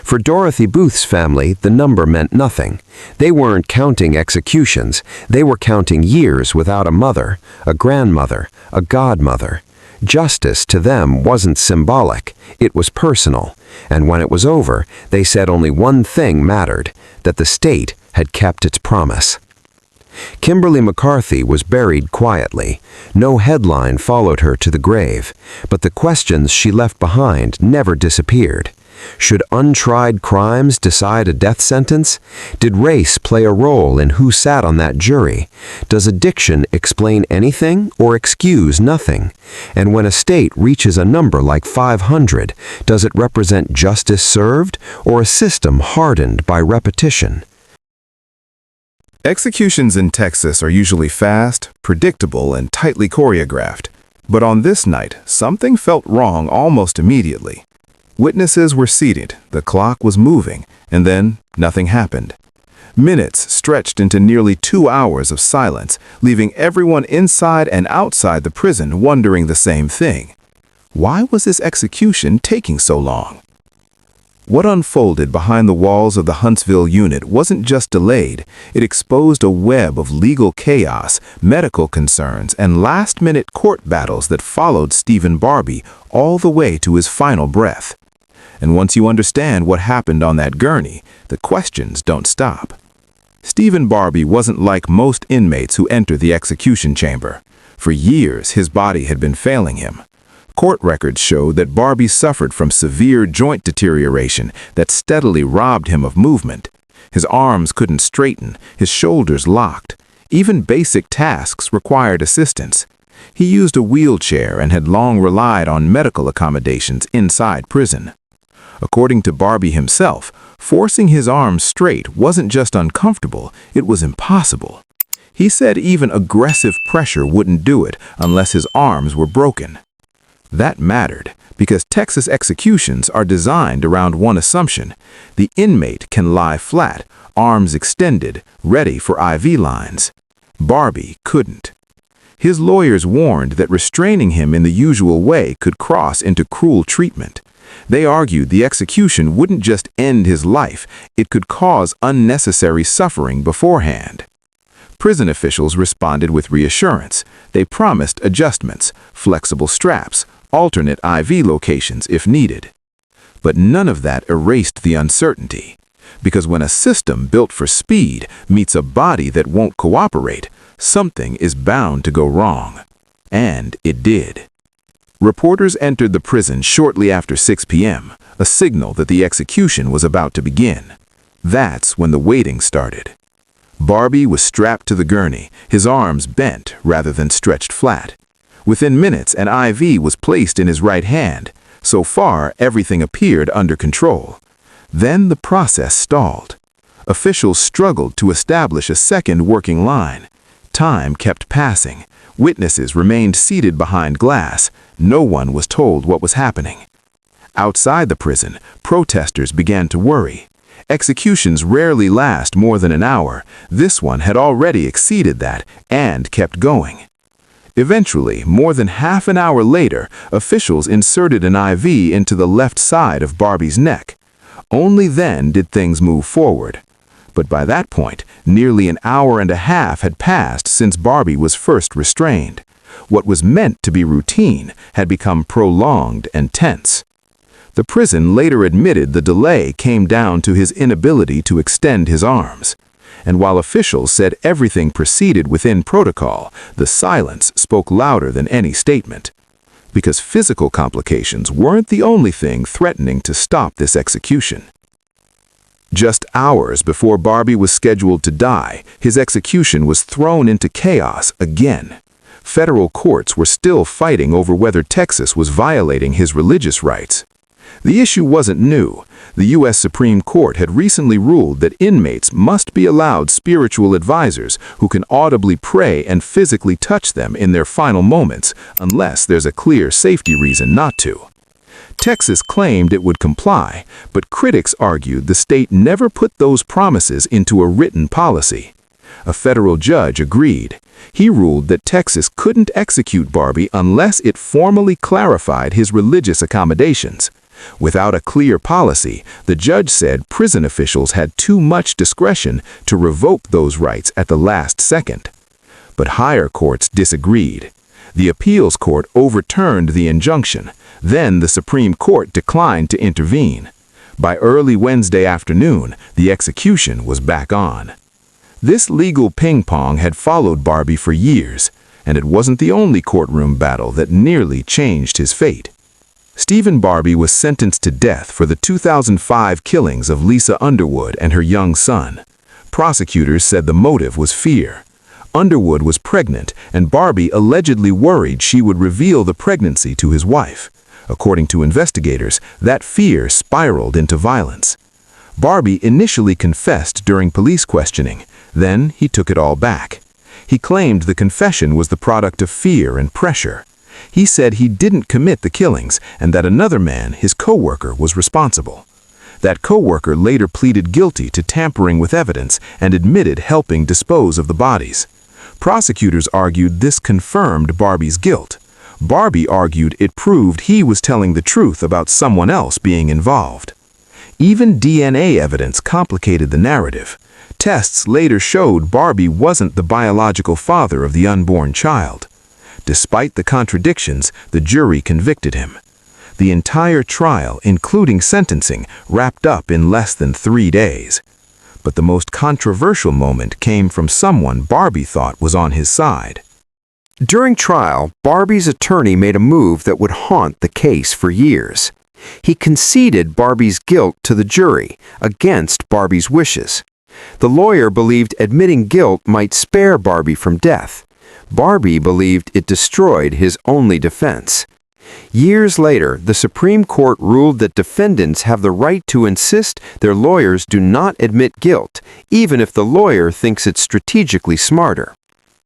For Dorothy Booth's family, the number meant nothing. They weren't counting executions. They were counting years without a mother, a grandmother, a godmother. Justice to them wasn't symbolic. It was personal. And when it was over, they said only one thing mattered, that the state had kept its promise. Kimberly McCarthy was buried quietly. No headline followed her to the grave, but the questions she left behind never disappeared. Should untried crimes decide a death sentence? Did race play a role in who sat on that jury? Does addiction explain anything or excuse nothing? And when a state reaches a number like 500, does it represent justice served or a system hardened by repetition? Executions in Texas are usually fast, predictable, and tightly choreographed. But on this night, something felt wrong almost immediately. Witnesses were seated, the clock was moving, and then nothing happened. Minutes stretched into nearly 2 hours of silence, leaving everyone inside and outside the prison wondering the same thing. Why was this execution taking so long? What unfolded behind the walls of the Huntsville unit wasn't just delayed, it exposed a web of legal chaos, medical concerns, and last-minute court battles that followed Stephen Barbee all the way to his final breath. And once you understand what happened on that gurney, the questions don't stop. Stephen Barbee wasn't like most inmates who enter the execution chamber. For years, his body had been failing him. Court records showed that Barbee suffered from severe joint deterioration that steadily robbed him of movement. His arms couldn't straighten, his shoulders locked. Even basic tasks required assistance. He used a wheelchair and had long relied on medical accommodations inside prison. According to Barbee himself, forcing his arms straight wasn't just uncomfortable, it was impossible. He said even aggressive pressure wouldn't do it unless his arms were broken. That mattered because Texas executions are designed around one assumption: the inmate can lie flat, arms extended, ready for IV lines. Barbee couldn't. His lawyers warned that restraining him in the usual way could cross into cruel treatment. They argued the execution wouldn't just end his life, it could cause unnecessary suffering beforehand. Prison officials responded with reassurance. They promised adjustments, flexible straps, alternate IV locations if needed. But none of that erased the uncertainty. Because when a system built for speed meets a body that won't cooperate, something is bound to go wrong. And it did. Reporters entered the prison shortly after 6 p.m., a signal that the execution was about to begin. That's when the waiting started. Barbee was strapped to the gurney, his arms bent rather than stretched flat. Within minutes, an IV was placed in his right hand. So far, everything appeared under control. Then the process stalled. Officials struggled to establish a second working line. Time kept passing. Witnesses remained seated behind glass. No one was told what was happening. Outside the prison, protesters began to worry. Executions rarely last more than an hour. This one had already exceeded that and kept going. Eventually, more than half an hour later, officials inserted an IV into the left side of Barbee's neck. Only then did things move forward. But by that point, nearly an hour and a half had passed since Barbee was first restrained. What was meant to be routine had become prolonged and tense. The prison later admitted the delay came down to his inability to extend his arms. And while officials said everything proceeded within protocol, the silence spoke louder than any statement. Because physical complications weren't the only thing threatening to stop this execution. Just hours before Barbee was scheduled to die, his execution was thrown into chaos again. Federal courts were still fighting over whether Texas was violating his religious rights. The issue wasn't new. The U.S. Supreme Court had recently ruled that inmates must be allowed spiritual advisors who can audibly pray and physically touch them in their final moments, unless there's a clear safety reason not to. Texas claimed it would comply, but critics argued the state never put those promises into a written policy. A federal judge agreed. He ruled that Texas couldn't execute Barbee unless it formally clarified his religious accommodations. Without a clear policy, the judge said prison officials had too much discretion to revoke those rights at the last second. But higher courts disagreed. The appeals court overturned the injunction. Then the Supreme Court declined to intervene. By early Wednesday afternoon, the execution was back on. This legal ping-pong had followed Barbee for years, and it wasn't the only courtroom battle that nearly changed his fate. Stephen Barbee was sentenced to death for the 2005 killings of Lisa Underwood and her young son. Prosecutors said the motive was fear. Underwood was pregnant, and Barbee allegedly worried she would reveal the pregnancy to his wife. According to investigators, that fear spiraled into violence. Barbee initially confessed during police questioning. Then he took it all back. He claimed the confession was the product of fear and pressure. He said he didn't commit the killings and that another man, his co-worker, was responsible. That co-worker later pleaded guilty to tampering with evidence and admitted helping dispose of the bodies. Prosecutors argued this confirmed Barbee's guilt. Barbee argued it proved he was telling the truth about someone else being involved. Even DNA evidence complicated the narrative. Tests later showed Barbee wasn't the biological father of the unborn child. Despite the contradictions, the jury convicted him. The entire trial, including sentencing, wrapped up in less than 3 days. But the most controversial moment came from someone Barbee thought was on his side. During trial, Barbee's attorney made a move that would haunt the case for years. He conceded Barbee's guilt to the jury, against Barbee's wishes. The lawyer believed admitting guilt might spare Barbee from death. Barbee believed it destroyed his only defense. Years later, the Supreme Court ruled that defendants have the right to insist their lawyers do not admit guilt, even if the lawyer thinks it's strategically smarter.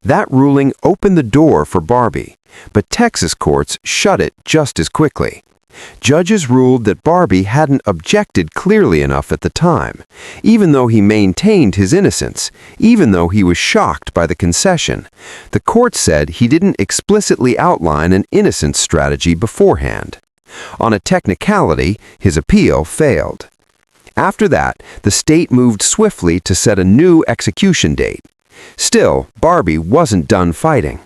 That ruling opened the door for Barbee, but Texas courts shut it just as quickly. Judges ruled that Barbee hadn't objected clearly enough at the time, even though he maintained his innocence, even though he was shocked by the concession. The court said he didn't explicitly outline an innocence strategy beforehand. On a technicality, his appeal failed. After that, the state moved swiftly to set a new execution date. Still, Barbee wasn't done fighting.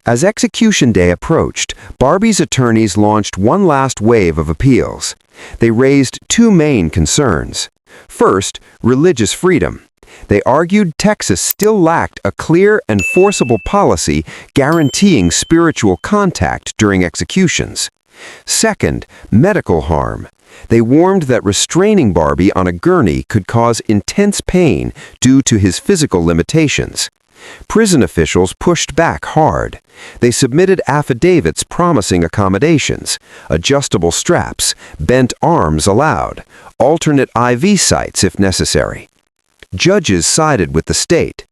As execution day approached, Barbee's attorneys launched one last wave of appeals. They raised two main concerns. First, religious freedom. They argued Texas still lacked a clear and forcible policy guaranteeing spiritual contact during executions. Second, medical harm. They warned that restraining Barbee on a gurney could cause intense pain due to his physical limitations. Prison officials pushed back hard. They submitted affidavits promising accommodations, adjustable straps, bent arms allowed, alternate IV sites if necessary. Judges sided with the state.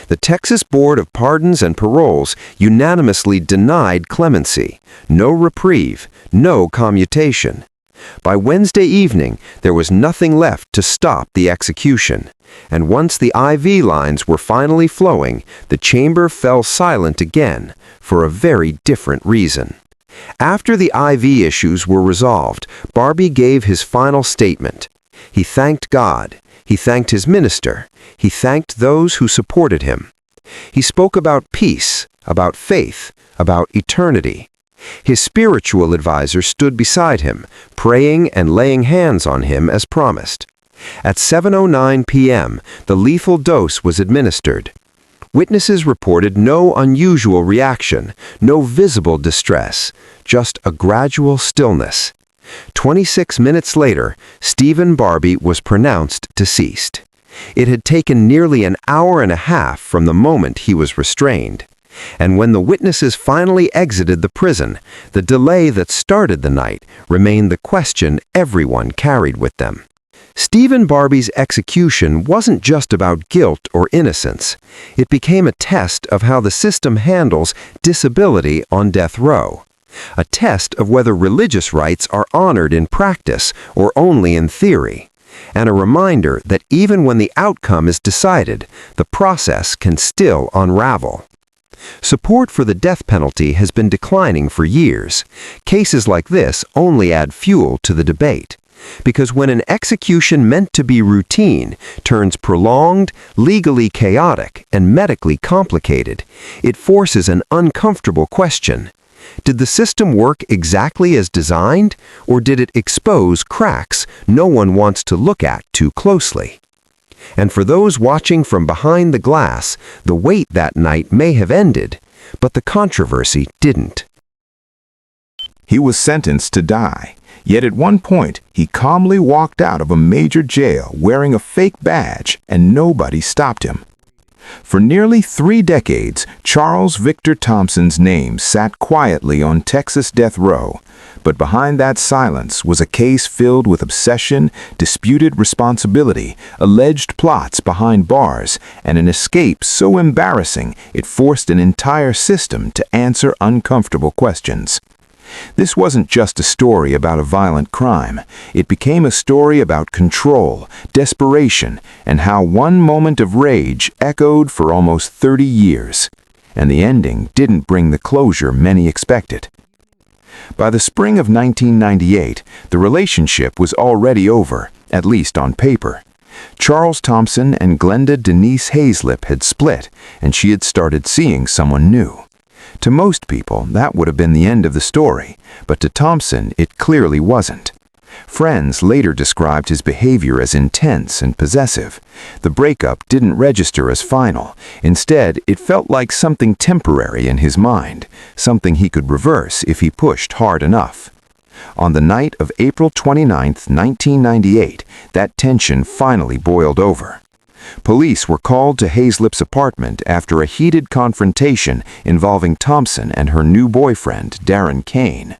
The Texas Board of Pardons and Paroles unanimously denied clemency, no reprieve, no commutation. By Wednesday evening, there was nothing left to stop the execution, and once the IV lines were finally flowing, the chamber fell silent again for a very different reason. After the IV issues were resolved, Barbee gave his final statement. He thanked God, he thanked his minister, he thanked those who supported him. He spoke about peace, about faith, about eternity. His spiritual advisor stood beside him, praying and laying hands on him as promised. At 7:09 p.m., the lethal dose was administered. Witnesses reported no unusual reaction, no visible distress, just a gradual stillness. 26 minutes later, Stephen Barbee was pronounced deceased. It had taken nearly an hour and a half from the moment he was restrained. And when the witnesses finally exited the prison, the delay that started the night remained the question everyone carried with them. Stephen Barbee's execution wasn't just about guilt or innocence. It became a test of how the system handles disability on death row. A test of whether religious rights are honored in practice or only in theory. And a reminder that even when the outcome is decided, the process can still unravel. Support for the death penalty has been declining for years. Cases like this only add fuel to the debate. Because when an execution meant to be routine turns prolonged, legally chaotic, and medically complicated, it forces an uncomfortable question. Did the system work exactly as designed, or did it expose cracks no one wants to look at too closely? And for those watching from behind the glass, the wait that night may have ended, but the controversy didn't. He was sentenced to die, yet at one point he calmly walked out of a major jail wearing a fake badge and nobody stopped him. For nearly 3 decades, Charles Victor Thompson's name sat quietly on Texas death row, but behind that silence was a case filled with obsession, disputed responsibility, alleged plots behind bars, and an escape so embarrassing it forced an entire system to answer uncomfortable questions. This wasn't just a story about a violent crime. It became a story about control, desperation, and how one moment of rage echoed for almost 30 years. And the ending didn't bring the closure many expected. By the spring of 1998, the relationship was already over, at least on paper. Charles Thompson and Glenda Denise Hayslip had split, and she had started seeing someone new. To most people, that would have been the end of the story, but to Thompson, it clearly wasn't. Friends later described his behavior as intense and possessive. The breakup didn't register as final. Instead, it felt like something temporary in his mind, something he could reverse if he pushed hard enough. On the night of April 29, 1998, that tension finally boiled over. Police were called to Hayslip's apartment after a heated confrontation involving Thompson and her new boyfriend, Darren Kane.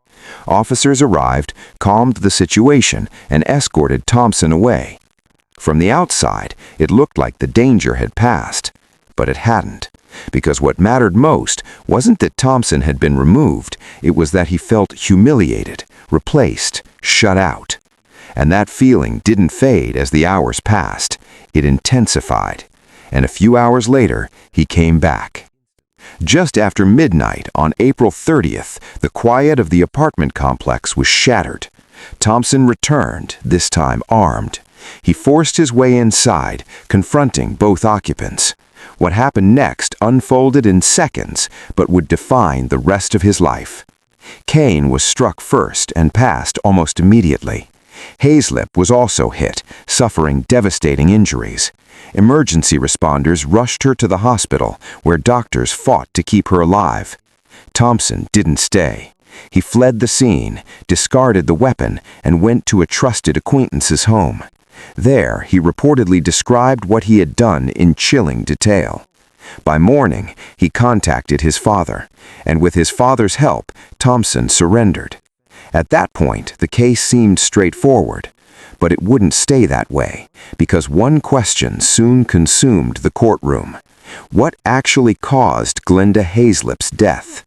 Officers arrived, calmed the situation, and escorted Thompson away. From the outside, it looked like the danger had passed. But it hadn't. Because what mattered most wasn't that Thompson had been removed, it was that he felt humiliated, replaced, shut out. And that feeling didn't fade as the hours passed. It intensified, and a few hours later, he came back. Just after midnight on April 30th, the quiet of the apartment complex was shattered. Thompson returned, this time armed. He forced his way inside, confronting both occupants. What happened next unfolded in seconds, but would define the rest of his life. Kane was struck first and passed almost immediately. Hayslip was also hit, suffering devastating injuries. Emergency responders rushed her to the hospital, where doctors fought to keep her alive. Thompson didn't stay. He fled the scene, discarded the weapon, and went to a trusted acquaintance's home. There, he reportedly described what he had done in chilling detail. By morning, he contacted his father, and with his father's help, Thompson surrendered. At that point, the case seemed straightforward, but it wouldn't stay that way, because one question soon consumed the courtroom. What actually caused Glenda Hayslip's death?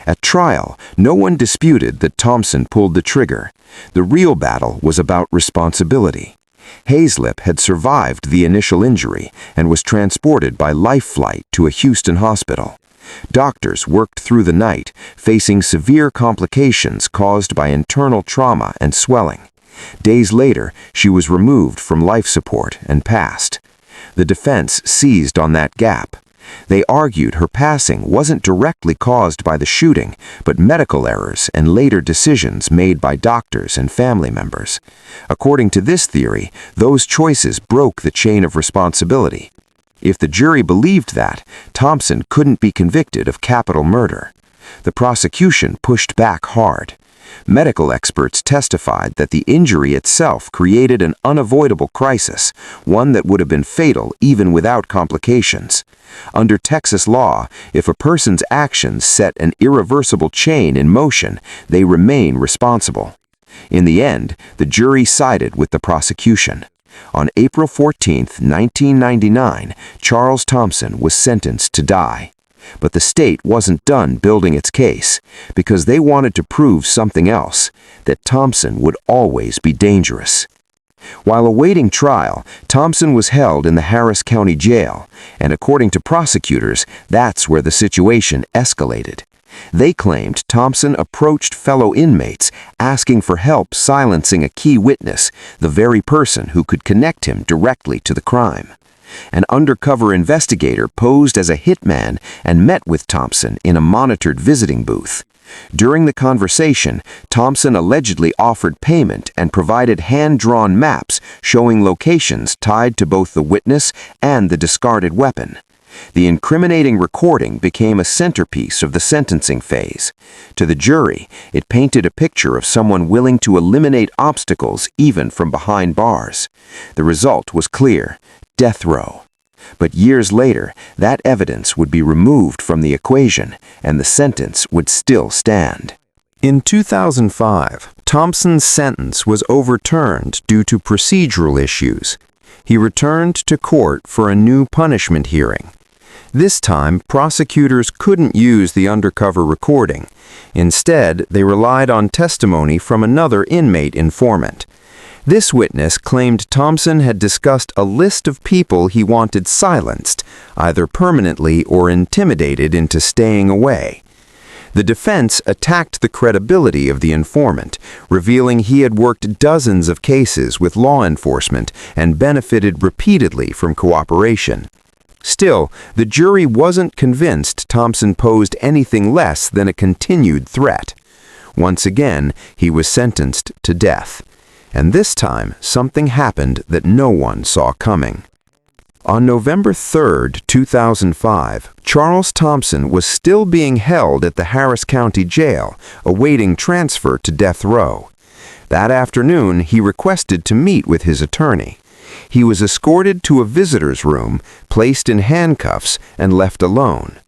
At trial, no one disputed that Thompson pulled the trigger. The real battle was about responsibility. Hayslip had survived the initial injury and was transported by life flight to a Houston hospital. Doctors worked through the night, facing severe complications caused by internal trauma and swelling. Days later, she was removed from life support and passed. The defense seized on that gap. They argued her passing wasn't directly caused by the shooting, but medical errors and later decisions made by doctors and family members. According to this theory, those choices broke the chain of responsibility. If the jury believed that, Thompson couldn't be convicted of capital murder. The prosecution pushed back hard. Medical experts testified that the injury itself created an unavoidable crisis, one that would have been fatal even without complications. Under Texas law, if a person's actions set an irreversible chain in motion, they remain responsible. In the end, the jury sided with the prosecution. On April 14, 1999, Charles Thompson was sentenced to die. But the state wasn't done building its case, because they wanted to prove something else, that Thompson would always be dangerous. While awaiting trial, Thompson was held in the Harris County Jail, and according to prosecutors, that's where the situation escalated. They claimed Thompson approached fellow inmates, asking for help silencing a key witness, the very person who could connect him directly to the crime. An undercover investigator posed as a hitman and met with Thompson in a monitored visiting booth. During the conversation, Thompson allegedly offered payment and provided hand-drawn maps showing locations tied to both the witness and the discarded weapon. The incriminating recording became a centerpiece of the sentencing phase. To the jury, it painted a picture of someone willing to eliminate obstacles even from behind bars. The result was clear: death row. But years later, that evidence would be removed from the equation, and the sentence would still stand. In 2005, Thompson's sentence was overturned due to procedural issues. He returned to court for a new punishment hearing. This time, prosecutors couldn't use the undercover recording. Instead, they relied on testimony from another inmate informant. This witness claimed Thompson had discussed a list of people he wanted silenced, either permanently or intimidated into staying away. The defense attacked the credibility of the informant, revealing he had worked dozens of cases with law enforcement and benefited repeatedly from cooperation. Still, the jury wasn't convinced Thompson posed anything less than a continued threat. Once again, he was sentenced to death. And this time, something happened that no one saw coming. On November 3, 2005, Charles Thompson was still being held at the Harris County Jail, awaiting transfer to death row. That afternoon, he requested to meet with his attorney. He was escorted to a visitor's room, placed in handcuffs, and left alone.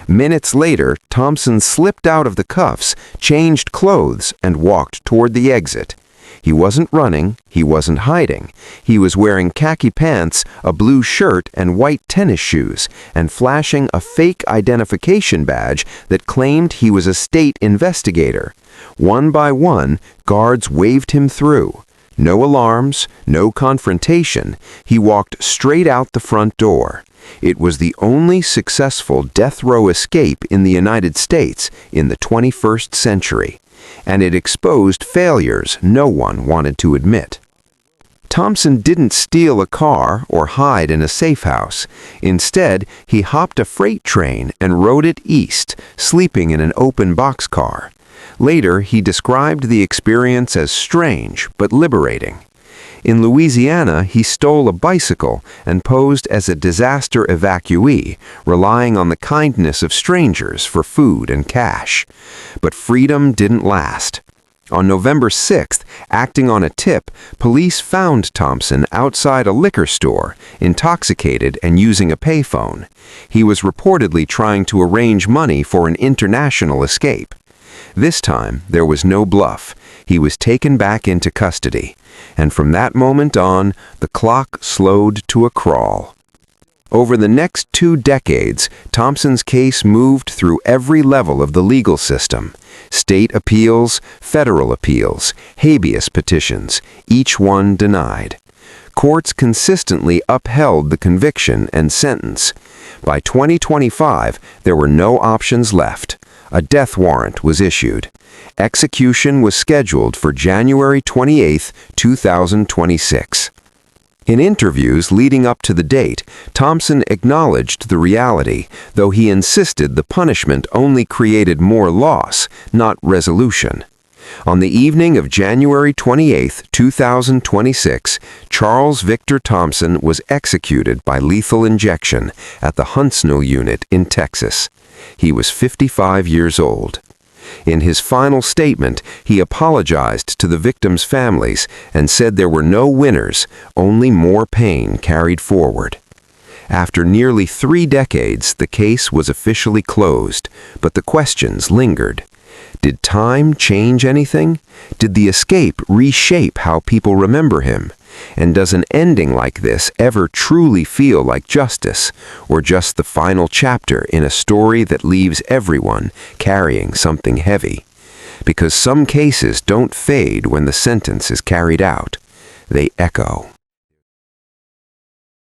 Minutes later, Thompson slipped out of the cuffs, changed clothes, and walked toward the exit. He wasn't running, he wasn't hiding. He was wearing khaki pants, a blue shirt, and white tennis shoes, and flashing a fake identification badge that claimed he was a state investigator. One by one, guards waved him through. No alarms, no confrontation. He walked straight out the front door. It was the only successful death row escape in the United States in the 21st century. And it exposed failures no one wanted to admit. Thompson didn't steal a car or hide in a safe house. Instead, he hopped a freight train and rode it east, sleeping in an open boxcar. Later, he described the experience as strange but liberating. In Louisiana, he stole a bicycle and posed as a disaster evacuee, relying on the kindness of strangers for food and cash. But freedom didn't last. On November 6th, acting on a tip, police found Thompson outside a liquor store, intoxicated and using a payphone. He was reportedly trying to arrange money for an international escape. This time, there was no bluff. He was taken back into custody. And from that moment on, the clock slowed to a crawl. Over the next 2 decades, Thompson's case moved through every level of the legal system. State appeals, federal appeals, habeas petitions, each one denied. Courts consistently upheld the conviction and sentence. By 2025, there were no options left. A death warrant was issued. Execution was scheduled for January 28, 2026. In interviews leading up to the date, Thompson acknowledged the reality, though he insisted the punishment only created more loss, not resolution. On the evening of January 28, 2026, Charles Victor Thompson was executed by lethal injection at the Huntsville unit in Texas. He was 55 years old. In his final statement, he apologized to the victims' families and said there were no winners, only more pain carried forward. After nearly 3 decades, the case was officially closed, but the questions lingered. Did time change anything? Did the escape reshape how people remember him? And does an ending like this ever truly feel like justice, or just the final chapter in a story that leaves everyone carrying something heavy? Because some cases don't fade when the sentence is carried out. They echo.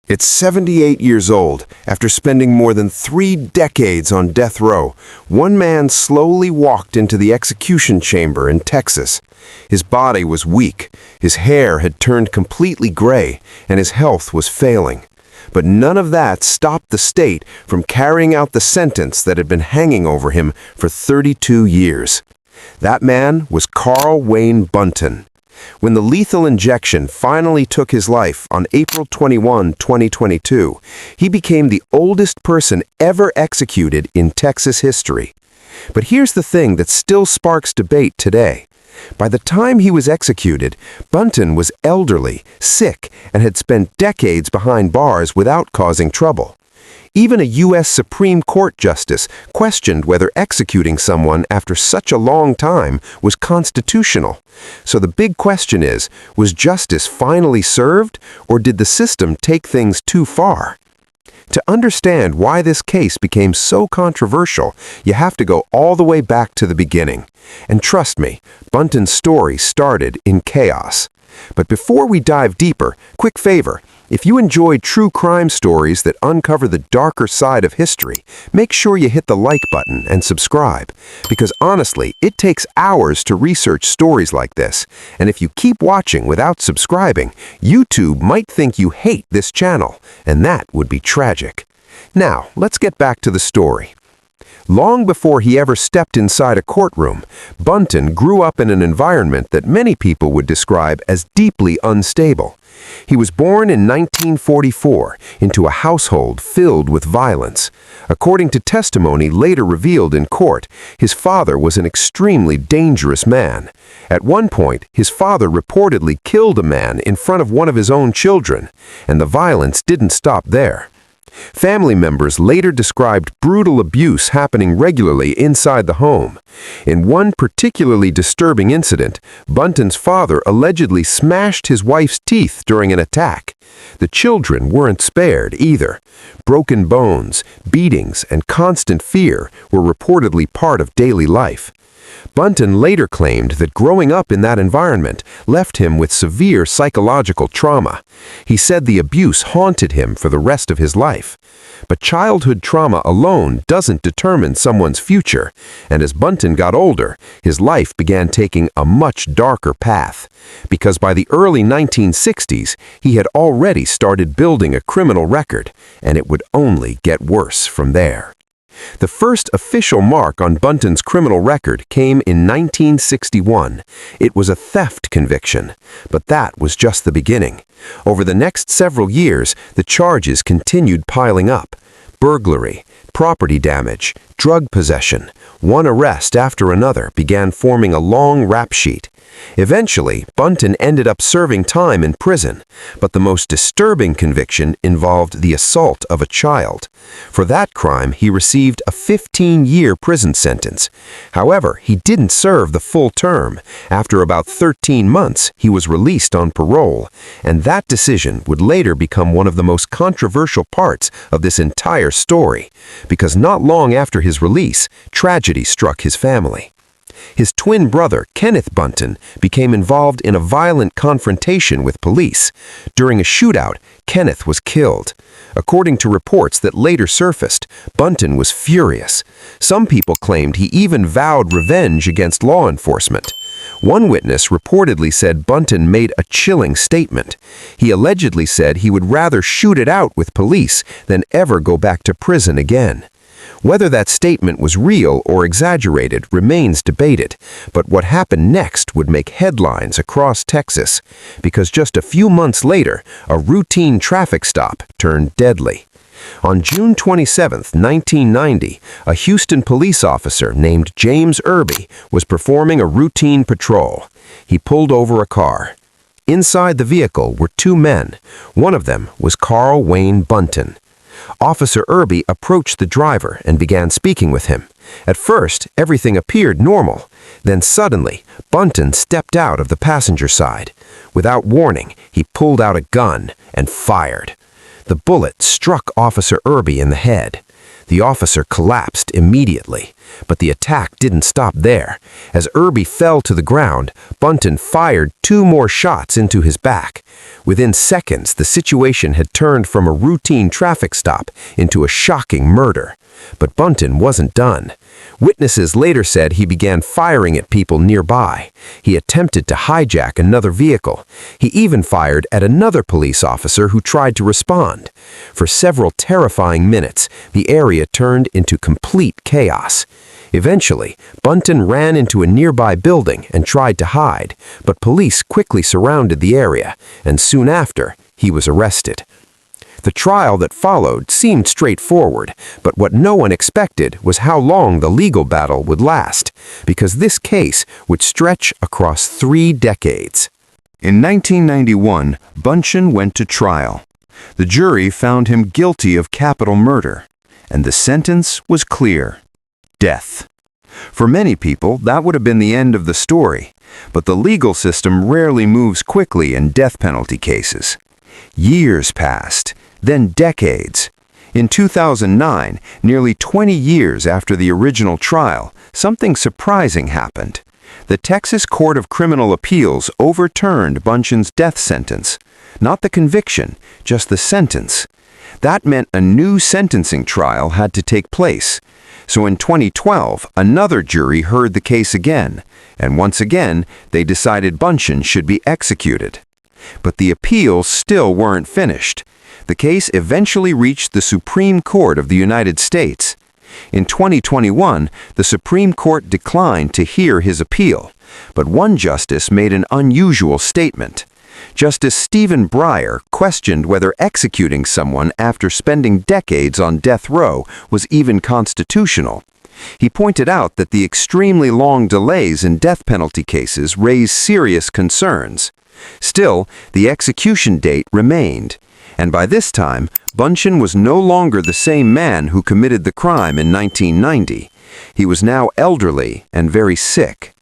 It's 78 years old. After spending more than 3 decades on death row, one man slowly walked into the execution chamber in Texas. His body was weak, his hair had turned completely gray, and his health was failing. But none of that stopped the state from carrying out the sentence that had been hanging over him for 32 years. That man was Carl Wayne Buntion. When the lethal injection finally took his life on April 21, 2022, he became the oldest person ever executed in Texas history. But here's the thing that still sparks debate today. By the time he was executed, Buntion was elderly, sick, and had spent decades behind bars without causing trouble. Even a U.S. Supreme Court justice questioned whether executing someone after such a long time was constitutional. So the big question is, was justice finally served, or did the system take things too far? To understand why this case became so controversial, you have to go all the way back to the beginning. And trust me, Bunton's story started in chaos. But before we dive deeper, quick favor. If you enjoy true crime stories that uncover the darker side of history, make sure you hit the like button and subscribe. Because honestly, it takes hours to research stories like this. And if you keep watching without subscribing, YouTube might think you hate this channel, and that would be tragic. Now, let's get back to the story. Long before he ever stepped inside a courtroom, Buntion grew up in an environment that many people would describe as deeply unstable. He was born in 1944 into a household filled with violence. According to testimony later revealed in court, his father was an extremely dangerous man. At one point, his father reportedly killed a man in front of one of his own children, and the violence didn't stop there. Family members later described brutal abuse happening regularly inside the home. In one particularly disturbing incident, Bunton's father allegedly smashed his wife's teeth during an attack. The children weren't spared either. Broken bones, beatings, and constant fear were reportedly part of daily life. Bunton later claimed that growing up in that environment left him with severe psychological trauma. He said the abuse haunted him for the rest of his life. But childhood trauma alone doesn't determine someone's future, and as Bunton got older, his life began taking a much darker path. Because by the early 1960s, he had already started building a criminal record, and it would only get worse from there. The first official mark on Bunton's criminal record came in 1961. It was a theft conviction, but that was just the beginning. Over the next several years, the charges continued piling up. Burglary, property damage, drug possession. One arrest after another began forming a long rap sheet. Eventually, Bunton ended up serving time in prison, but the most disturbing conviction involved the assault of a child. For that crime, he received a 15-year prison sentence. However, he didn't serve the full term. After about 13 months, he was released on parole, and that decision would later become one of the most controversial parts of this entire story, because not long after his release, tragedy struck his family. His twin brother, Kenneth Bunton, became involved in a violent confrontation with police. During a shootout, Kenneth was killed. According to reports that later surfaced, Bunton was furious. Some people claimed he even vowed revenge against law enforcement. One witness reportedly said Bunton made a chilling statement. He allegedly said he would rather shoot it out with police than ever go back to prison again. Whether that statement was real or exaggerated remains debated, but what happened next would make headlines across Texas, because just a few months later, a routine traffic stop turned deadly. On June 27, 1990, a Houston police officer named James Barbee was performing a routine patrol. He pulled over a car. Inside the vehicle were two men. One of them was Carl Wayne Bunton. Officer Barbee approached the driver and began speaking with him. At first, everything appeared normal. Then suddenly, Bunton stepped out of the passenger side. Without warning, he pulled out a gun and fired. The bullet struck Officer Barbee in the head. The officer collapsed immediately, but the attack didn't stop there. As Barbee fell to the ground, Bunton fired two more shots into his back. Within seconds, the situation had turned from a routine traffic stop into a shocking murder. But Bunton wasn't done. Witnesses later said he began firing at people nearby. He attempted to hijack another vehicle. He even fired at another police officer who tried to respond. For several terrifying minutes, the area turned into complete chaos. Eventually, Bunton ran into a nearby building and tried to hide, but police quickly surrounded the area, and soon after, he was arrested. The trial that followed seemed straightforward, but what no one expected was how long the legal battle would last, because this case would stretch across 3 decades. In 1991, Buntion went to trial. The jury found him guilty of capital murder, and the sentence was clear: death. For many people, that would have been the end of the story, but the legal system rarely moves quickly in death penalty cases. Years passed, then decades. In 2009, nearly 20 years after the original trial, something surprising happened. The Texas Court of Criminal Appeals overturned Bunch's death sentence. Not the conviction, just the sentence. That meant a new sentencing trial had to take place. So in 2012, another jury heard the case again, and once again, they decided Buntion should be executed. But the appeals still weren't finished. The case eventually reached the Supreme Court of the United States. In 2021, the Supreme Court declined to hear his appeal, but one justice made an unusual statement. Justice Stephen Breyer questioned whether executing someone after spending decades on death row was even constitutional. He pointed out that the extremely long delays in death penalty cases raise serious concerns. Still, the execution date remained, and by this time, Bunchen was no longer the same man who committed the crime in 1990. He was now elderly and very sick.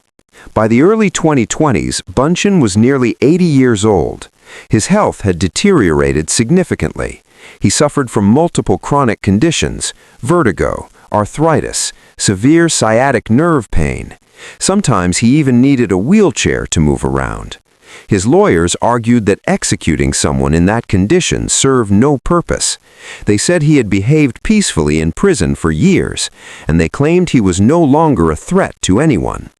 By the early 2020s, Bunchen was nearly 80 years old. His health had deteriorated significantly. He suffered from multiple chronic conditions: vertigo, arthritis, severe sciatic nerve pain. Sometimes he even needed a wheelchair to move around. His lawyers argued that executing someone in that condition served no purpose. They said he had behaved peacefully in prison for years, and they claimed he was no longer a threat to anyone.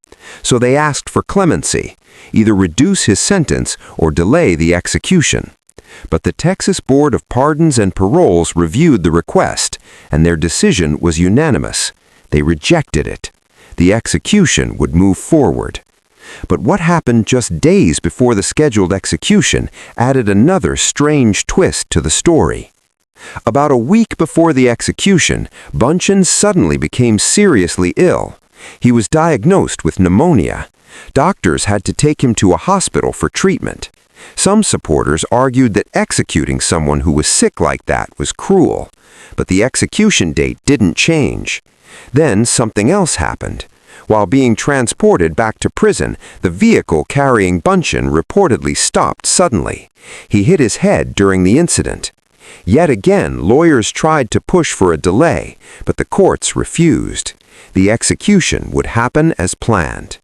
So they asked for clemency, either reduce his sentence or delay the execution. But the Texas Board of Pardons and Paroles reviewed the request, and their decision was unanimous. They rejected it. The execution would move forward. But what happened just days before the scheduled execution added another strange twist to the story. About a week before the execution, Bunchen suddenly became seriously ill. He was diagnosed with pneumonia. Doctors had to take him to a hospital for treatment. Some supporters argued that executing someone who was sick like that was cruel, but the execution date didn't change. Then something else happened. While being transported back to prison, the vehicle carrying Buntion reportedly stopped suddenly. He hit his head during the incident. Yet again, lawyers tried to push for a delay, but the courts refused. The execution would happen as planned.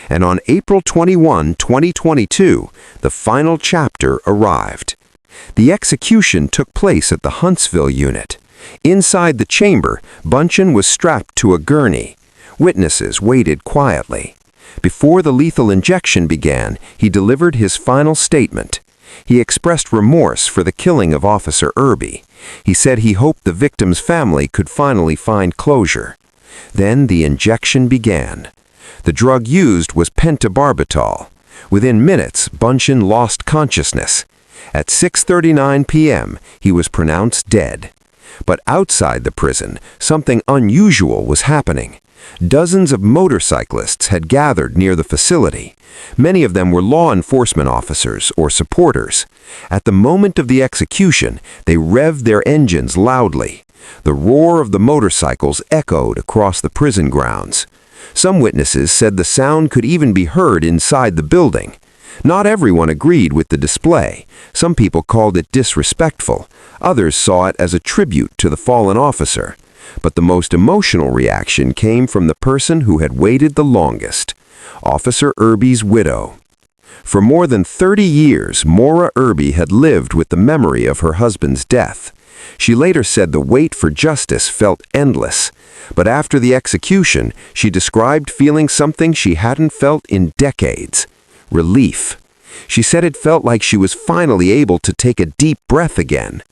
And on April 21, 2022, the final chapter arrived. The execution took place at the Huntsville unit. Inside the chamber, Buntion was strapped to a gurney. Witnesses waited quietly. Before the lethal injection began, he delivered his final statement. He expressed remorse for the killing of Officer Barbee. He said he hoped the victim's family could finally find closure. Then the injection began. The drug used was pentobarbital. Within minutes, Buntion lost consciousness. At 6:39 p.m., he was pronounced dead. But outside the prison, something unusual was happening. Dozens of motorcyclists had gathered near the facility. Many of them were law enforcement officers or supporters. At the moment of the execution, they revved their engines loudly. The roar of the motorcycles echoed across the prison grounds. Some witnesses said the sound could even be heard inside the building. Not everyone agreed with the display. Some people called it disrespectful. Others saw it as a tribute to the fallen officer. But the most emotional reaction came from the person who had waited the longest, Officer Barbee's widow. For more than 30 years, Maura Barbee had lived with the memory of her husband's death. She later said the wait for justice felt endless. But after the execution, she described feeling something she hadn't felt in decades: relief. She said it felt like she was finally able to take a deep breath again.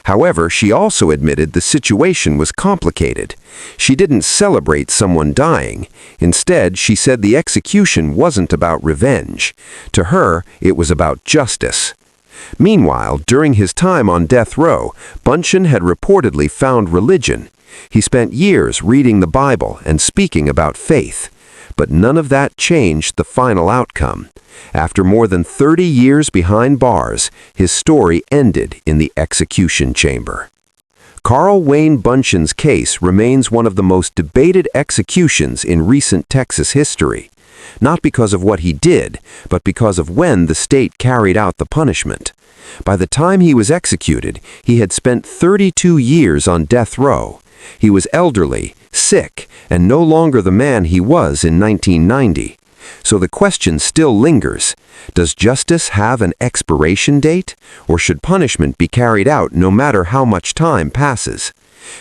However, she also admitted the situation was complicated. She didn't celebrate someone dying. Instead, she said the execution wasn't about revenge. To her, it was about justice. Meanwhile, during his time on death row, Buntion had reportedly found religion. He spent years reading the Bible and speaking about faith. But none of that changed the final outcome. After more than 30 years behind bars, his story ended in the execution chamber. Carl Wayne Buntion's case remains one of the most debated executions in recent Texas history. Not because of what he did, but because of when the state carried out the punishment. By the time he was executed, he had spent 32 years on death row. He was elderly, sick, and no longer the man he was in 1990. So the question still lingers: does justice have an expiration date, or should punishment be carried out no matter how much time passes?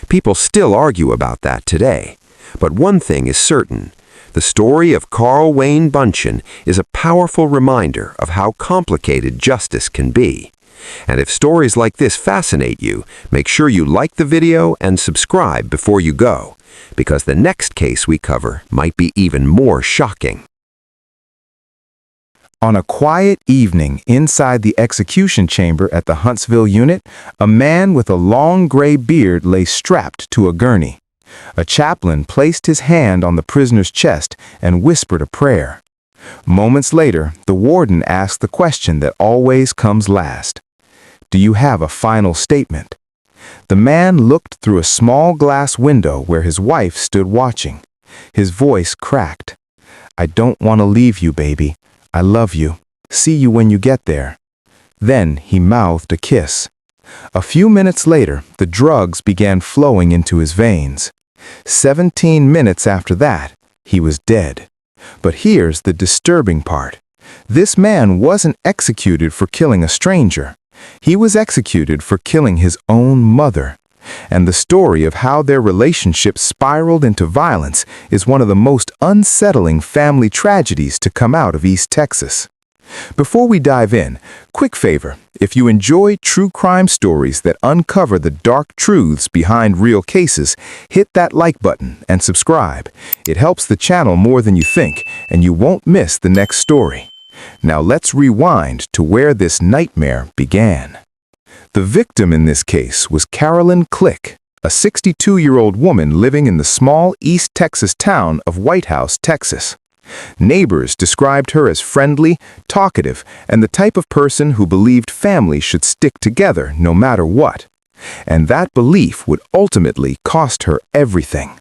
People still argue about that today. But one thing is certain: the story of Carl Wayne Buntion is a powerful reminder of how complicated justice can be. And if stories like this fascinate you, make sure you like the video and subscribe before you go, because the next case we cover might be even more shocking. On a quiet evening inside the execution chamber at the Huntsville unit, a man with a long gray beard lay strapped to a gurney. A chaplain placed his hand on the prisoner's chest and whispered a prayer. Moments later, the warden asked the question that always comes last: "Do you have a final statement?" The man looked through a small glass window where his wife stood watching. His voice cracked. "I don't want to leave you, baby. I love you. See you when you get there." Then he mouthed a kiss. A few minutes later, the drugs began flowing into his veins. 17 minutes after that, he was dead. But here's the disturbing part. This man wasn't executed for killing a stranger. He was executed for killing his own mother. And the story of how their relationship spiraled into violence is one of the most unsettling family tragedies to come out of East Texas. Before we dive in, quick favor: if you enjoy true crime stories that uncover the dark truths behind real cases, hit that like button and subscribe. It helps the channel more than you think, and you won't miss the next story. Now let's rewind to where this nightmare began. The victim in this case was Carolyn Click, a 62-year-old woman living in the small East Texas town of White House, Texas. Neighbors described her as friendly, talkative, and the type of person who believed families should stick together no matter what. And that belief would ultimately cost her everything.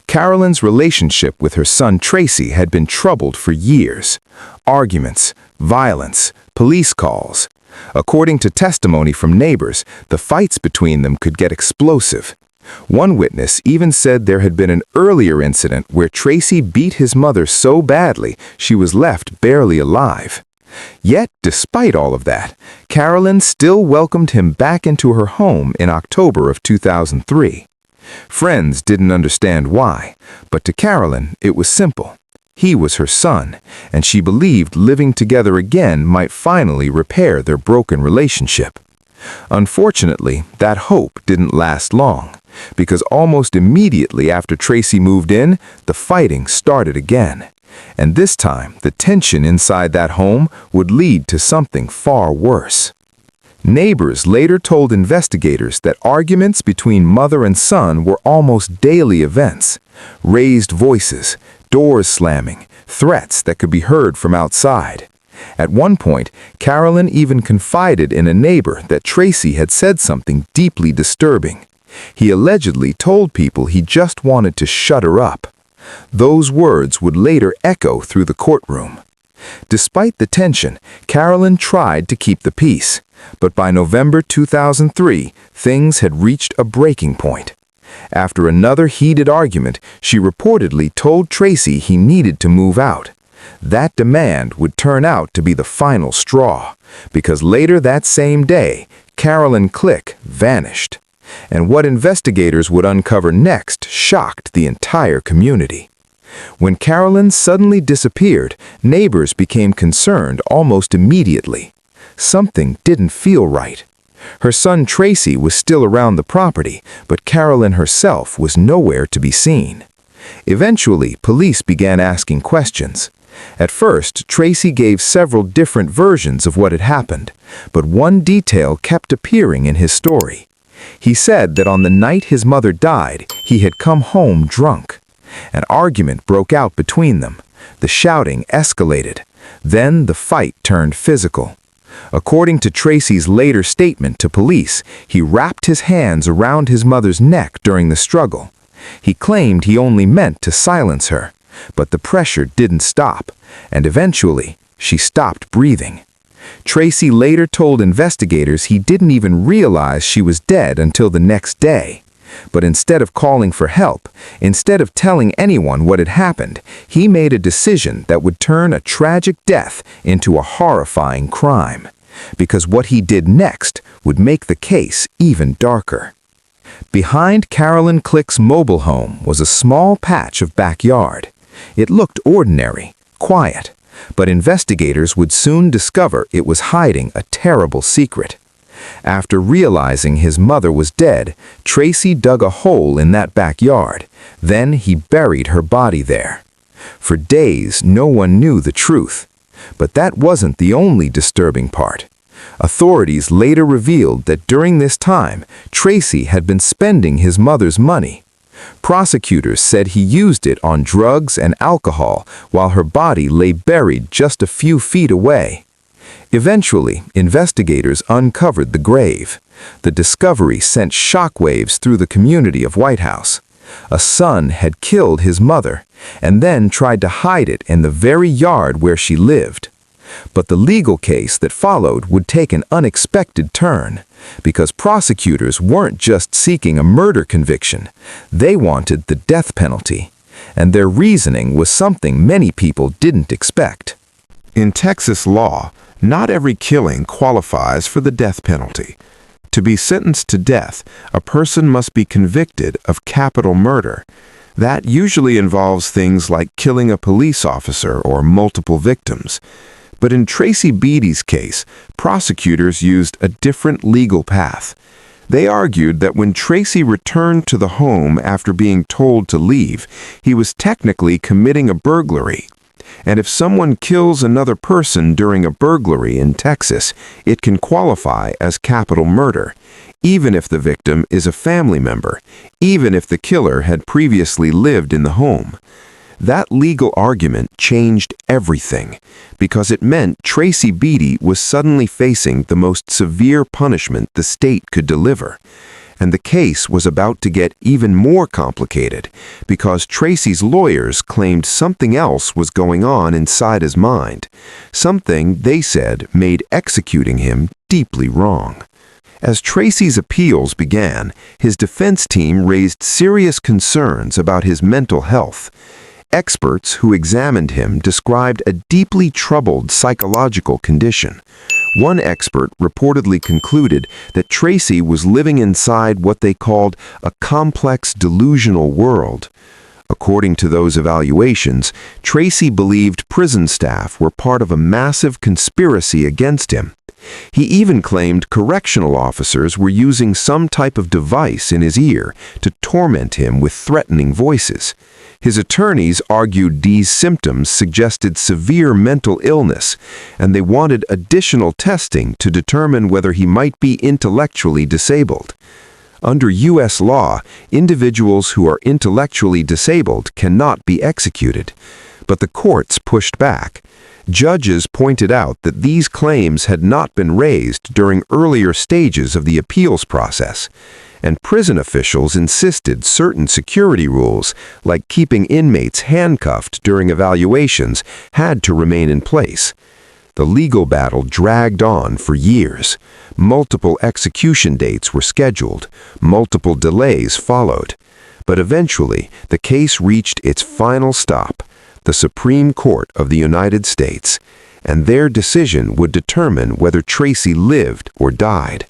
Carolyn's relationship with her son Tracy had been troubled for years. Arguments, violence, police calls. According to testimony from neighbors, the fights between them could get explosive. One witness even said there had been an earlier incident where Tracy beat his mother so badly she was left barely alive. Yet, despite all of that, Carolyn still welcomed him back into her home in October of 2003. Friends didn't understand why, but to Carolyn it was simple. He was her son, and she believed living together again might finally repair their broken relationship. Unfortunately, that hope didn't last long, because almost immediately after Tracy moved in, the fighting started again. And this time, the tension inside that home would lead to something far worse. Neighbors later told investigators that arguments between mother and son were almost daily events. Raised voices, doors slamming, threats that could be heard from outside. At one point, Carolyn even confided in a neighbor that Tracy had said something deeply disturbing. He allegedly told people he just wanted to shut her up. Those words would later echo through the courtroom. Despite the tension, Carolyn tried to keep the peace, but by November 2003, things had reached a breaking point. After another heated argument, she reportedly told Tracy he needed to move out. That demand would turn out to be the final straw, because later that same day, Carolyn Click vanished. And what investigators would uncover next shocked the entire community. When Carolyn suddenly disappeared, neighbors became concerned almost immediately. Something didn't feel right. Her son Tracy was still around the property, but Carolyn herself was nowhere to be seen. Eventually, police began asking questions. At first, Tracy gave several different versions of what had happened, but one detail kept appearing in his story. He said that on the night his mother died, he had come home drunk. An argument broke out between them. The shouting escalated. Then the fight turned physical. According to Tracy's later statement to police, he wrapped his hands around his mother's neck during the struggle. He claimed he only meant to silence her, but the pressure didn't stop, and eventually, she stopped breathing. Tracy later told investigators he didn't even realize she was dead until the next day. But instead of calling for help, instead of telling anyone what had happened, he made a decision that would turn a tragic death into a horrifying crime. Because what he did next would make the case even darker. Behind Carolyn Click's mobile home was a small patch of backyard. It looked ordinary, quiet, but investigators would soon discover it was hiding a terrible secret. After realizing his mother was dead, Tracy dug a hole in that backyard. Then he buried her body there. For days, no one knew the truth. But that wasn't the only disturbing part. Authorities later revealed that during this time, Tracy had been spending his mother's money. Prosecutors said he used it on drugs and alcohol while her body lay buried just a few feet away. Eventually, investigators uncovered the grave. The discovery sent shockwaves through the community of White House. A son had killed his mother and then tried to hide it in the very yard where she lived. But the legal case that followed would take an unexpected turn, because prosecutors weren't just seeking a murder conviction. They wanted the death penalty, and their reasoning was something many people didn't expect. In Texas law, not every killing qualifies for the death penalty. To be sentenced to death, a person must be convicted of capital murder. That usually involves things like killing a police officer or multiple victims. But in Tracy Beatty's case, prosecutors used a different legal path. They argued that when Tracy returned to the home after being told to leave, he was technically committing a burglary. And if someone kills another person during a burglary in Texas, it can qualify as capital murder, even if the victim is a family member, even if the killer had previously lived in the home. That legal argument changed everything, because it meant Tracy Beatty was suddenly facing the most severe punishment the state could deliver. And the case was about to get even more complicated, because Tracy's lawyers claimed something else was going on inside his mind, something they said made executing him deeply wrong. As Tracy's appeals began, his defense team raised serious concerns about his mental health. Experts who examined him described a deeply troubled psychological condition. One expert reportedly concluded that Tracy was living inside what they called a complex delusional world. According to those evaluations, Tracy believed prison staff were part of a massive conspiracy against him. He even claimed correctional officers were using some type of device in his ear to torment him with threatening voices. His attorneys argued these symptoms suggested severe mental illness, and they wanted additional testing to determine whether he might be intellectually disabled. Under U.S. law, individuals who are intellectually disabled cannot be executed, but the courts pushed back. Judges pointed out that these claims had not been raised during earlier stages of the appeals process, and prison officials insisted certain security rules, like keeping inmates handcuffed during evaluations, had to remain in place. The legal battle dragged on for years. Multiple execution dates were scheduled. Multiple delays followed. But eventually, the case reached its final stop, the Supreme Court of the United States, and their decision would determine whether Tracy lived or died.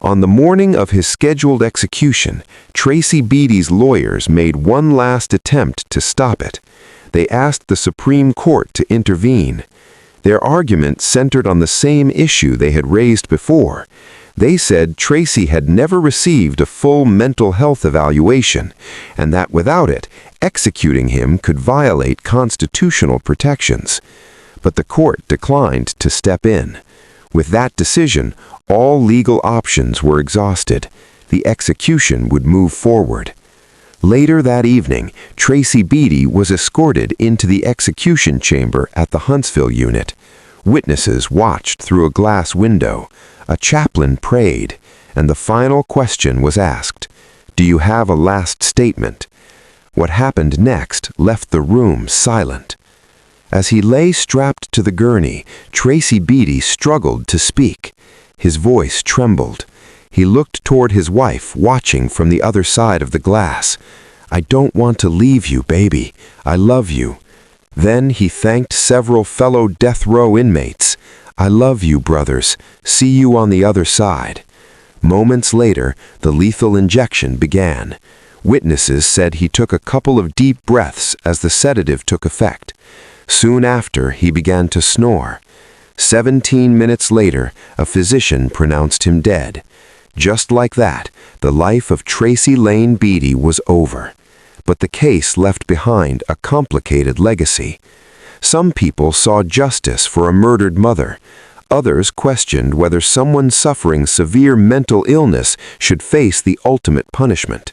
On the morning of his scheduled execution, Tracy Beatty's lawyers made one last attempt to stop it. They asked the Supreme Court to intervene. Their argument centered on the same issue they had raised before. They said Tracy had never received a full mental health evaluation, and that without it, executing him could violate constitutional protections. But the court declined to step in. With that decision, all legal options were exhausted. The execution would move forward. Later that evening, Tracy Beatty was escorted into the execution chamber at the Huntsville unit. Witnesses watched through a glass window. A chaplain prayed, and the final question was asked, "Do you have a last statement?" What happened next left the room silent. As he lay strapped to the gurney, Tracy Beatty struggled to speak. His voice trembled. He looked toward his wife, watching from the other side of the glass. "I don't want to leave you, baby. I love you." Then he thanked several fellow death row inmates. "I love you, brothers. See you on the other side." Moments later, the lethal injection began. Witnesses said he took a couple of deep breaths as the sedative took effect. Soon after, he began to snore. 17 minutes later, a physician pronounced him dead. Just like that, the life of Tracy Lane Beatty was over. But the case left behind a complicated legacy. Some people saw justice for a murdered mother. Others questioned whether someone suffering severe mental illness should face the ultimate punishment.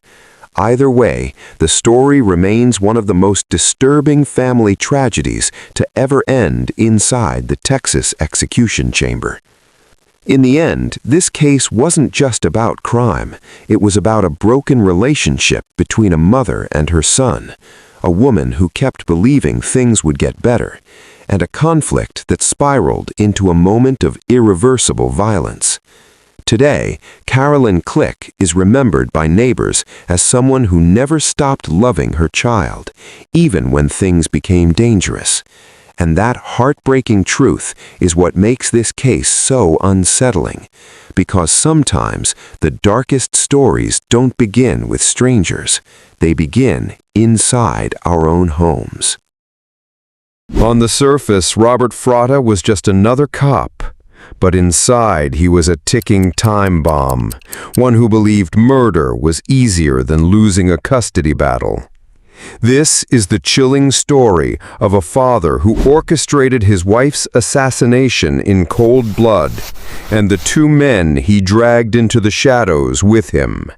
Either way, the story remains one of the most disturbing family tragedies to ever end inside the Texas execution chamber. In the end, this case wasn't just about crime. It was about a broken relationship between a mother and her son, a woman who kept believing things would get better, and a conflict that spiraled into a moment of irreversible violence. Today, Carolyn Click is remembered by neighbors as someone who never stopped loving her child, even when things became dangerous. And that heartbreaking truth is what makes this case so unsettling, because sometimes the darkest stories don't begin with strangers. They begin inside our own homes. On the surface, Robert Fratta was just another cop. But inside, he was a ticking time bomb, one who believed murder was easier than losing a custody battle. This is the chilling story of a father who orchestrated his wife's assassination in cold blood, and the two men he dragged into the shadows with him.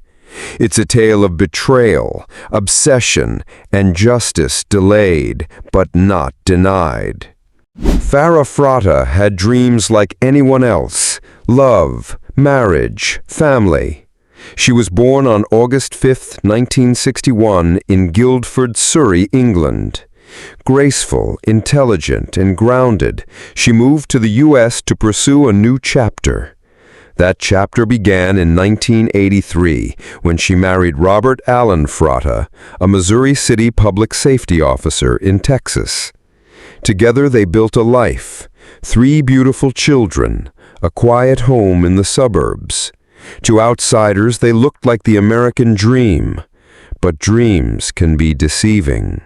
It's a tale of betrayal, obsession, and justice delayed but not denied. Fratta had dreams like anyone else: love, marriage, family. She was born on August 5, 1961, in Guildford, Surrey, England. Graceful, intelligent, and grounded, she moved to the U.S. to pursue a new chapter. That chapter began in 1983 when she married Robert Allen Fratta, a Missouri City public safety officer in Texas. Together they built a life, 3 beautiful children, a quiet home in the suburbs. To outsiders, they looked like the American dream, but dreams can be deceiving.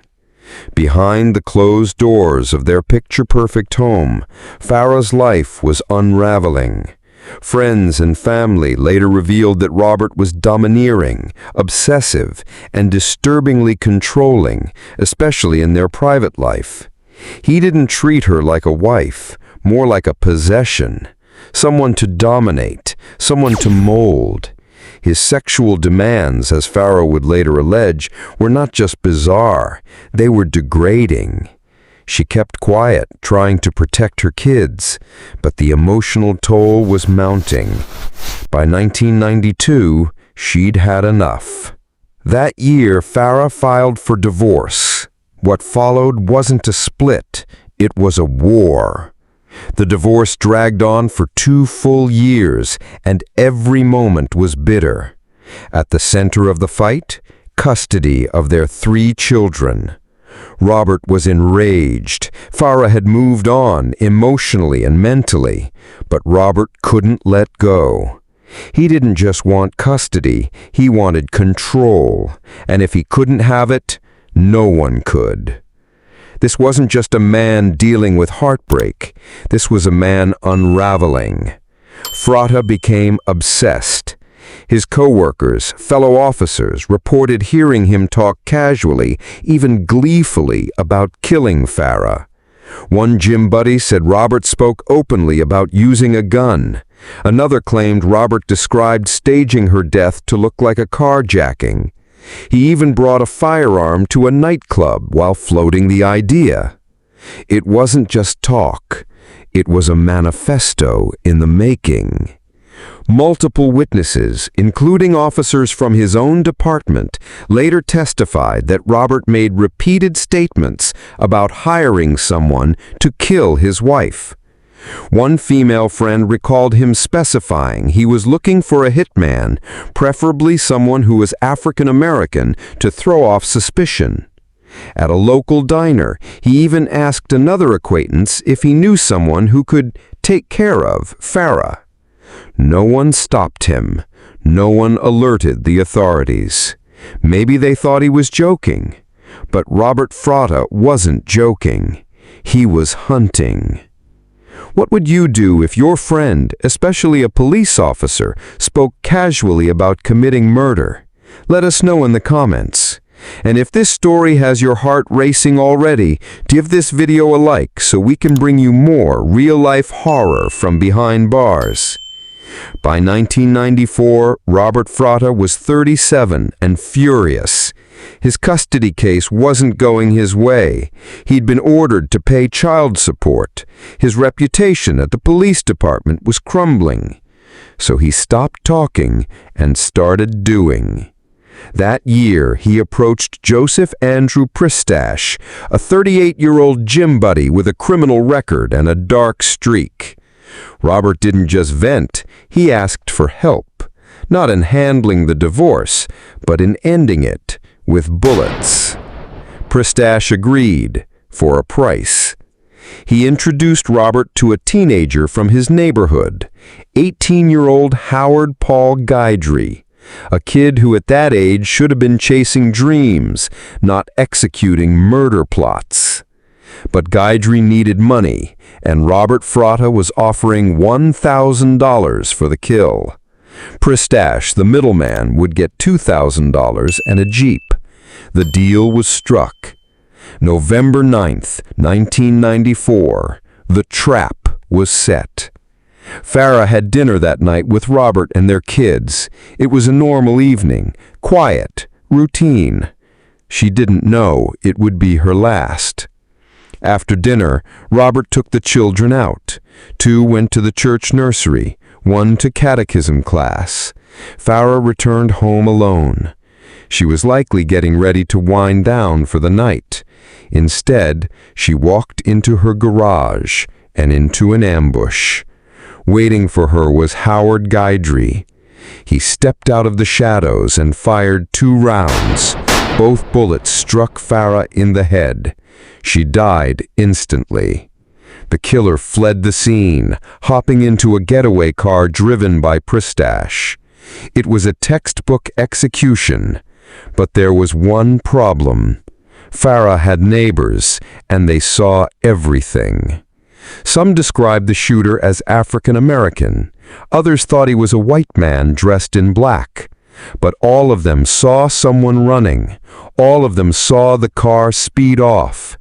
Behind the closed doors of their picture-perfect home, Fratta's life was unraveling. Friends and family later revealed that Robert was domineering, obsessive, and disturbingly controlling, especially in their private life. He didn't treat her like a wife, more like a possession. Someone to dominate, someone to mold. His sexual demands, as Fratta would later allege, were not just bizarre, they were degrading. She kept quiet, trying to protect her kids, but the emotional toll was mounting. By 1992, she'd had enough. That year, Fratta filed for divorce. What followed wasn't a split, it was a war. The divorce dragged on for 2 full years, and every moment was bitter. At the center of the fight, custody of their 3 children. Robert was enraged. Fratta had moved on, emotionally and mentally, but Robert couldn't let go. He didn't just want custody, he wanted control, and if he couldn't have it, no one could. This wasn't just a man dealing with heartbreak. This was a man unraveling. Fratta became obsessed. His co-workers, fellow officers, reported hearing him talk casually, even gleefully, about killing Fratta. One gym buddy said Robert spoke openly about using a gun. Another claimed Robert described staging her death to look like a carjacking. He even brought a firearm to a nightclub while floating the idea. It wasn't just talk. It was a manifesto in the making. Multiple witnesses, including officers from his own department, later testified that Robert made repeated statements about hiring someone to kill his wife. One female friend recalled him specifying he was looking for a hitman, preferably someone who was African American, to throw off suspicion. At a local diner, he even asked another acquaintance if he knew someone who could take care of Fratta. No one stopped him. No one alerted the authorities. Maybe they thought he was joking. But Robert Fratta wasn't joking. He was hunting. What would you do if your friend, especially a police officer, spoke casually about committing murder? Let us know in the comments. And if this story has your heart racing already, give this video a like so we can bring you more real-life horror from behind bars. By 1994, Robert Fratta was 37 and furious. His custody case wasn't going his way. He'd been ordered to pay child support. His reputation at the police department was crumbling. So he stopped talking and started doing. That year, he approached Joseph Andrew Pristash, a 38-year-old gym buddy with a criminal record and a dark streak. Robert didn't just vent, he asked for help, not in handling the divorce, but in ending it with bullets. Pristash agreed, for a price. He introduced Robert to a teenager from his neighborhood, 18-year-old Howard Paul Guidry, a kid who at that age should have been chasing dreams, not executing murder plots. But Guidry needed money, and Robert Fratta was offering $1,000 for the kill. Pristash, the middleman, would get $2,000 and a Jeep. The deal was struck. November 9th, 1994, the trap was set. Farra had dinner that night with Robert and their kids. It was a normal evening, quiet, routine. She didn't know it would be her last. After dinner, Robert took the children out. 2 went to the church nursery, 1 to catechism class. Farra returned home alone. She was likely getting ready to wind down for the night. Instead, she walked into her garage and into an ambush. Waiting for her was Howard Guidry. He stepped out of the shadows and fired 2 rounds. Both bullets struck Farra in the head. She died instantly. The killer fled the scene, hopping into a getaway car driven by Pristash. It was a textbook execution, but there was one problem. Farra had neighbors, and they saw everything. Some described the shooter as African American. Others thought he was a white man dressed in black. But all of them saw someone running. All of them saw the car speed off.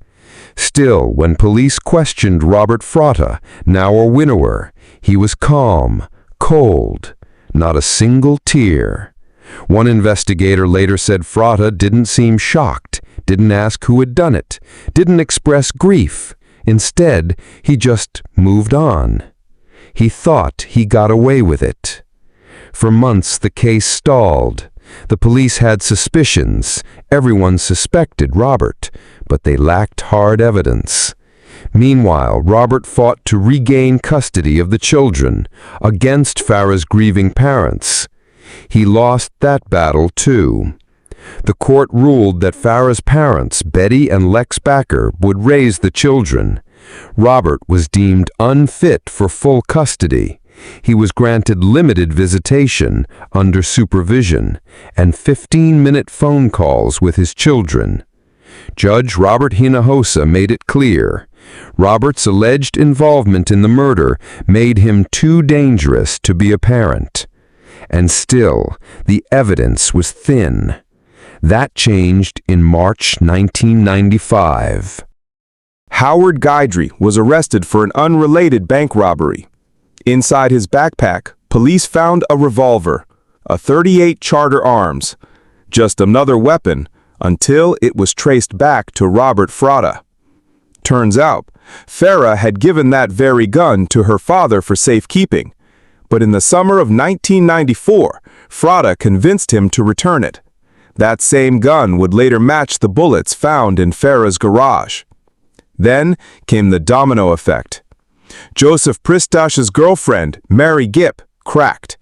Still, when police questioned Robert Fratta, now a widower, he was calm, cold, not a single tear. One investigator later said Fratta didn't seem shocked, didn't ask who had done it, didn't express grief. Instead, he just moved on. He thought he got away with it. For months, the case stalled. The police had suspicions. Everyone suspected Robert, but they lacked hard evidence. Meanwhile, Robert fought to regain custody of the children against Farra's grieving parents. He lost that battle, too. The court ruled that Farra's parents, Betty and Lex Backer, would raise the children. Robert was deemed unfit for full custody. He was granted limited visitation under supervision and 15-minute phone calls with his children. Judge Robert Hinojosa made it clear. Robert's alleged involvement in the murder made him too dangerous to be a parent. And still, the evidence was thin. That changed in March 1995. Howard Guidry was arrested for an unrelated bank robbery. Inside his backpack, police found a revolver, a .38 Charter Arms, just another weapon until it was traced back to Robert Fratta. Turns out, Farra had given that very gun to her father for safekeeping, but in the summer of 1994, Fratta convinced him to return it. That same gun would later match the bullets found in Farra's garage. Then came the domino effect. Joseph Pristash's girlfriend, Mary Gipp, cracked.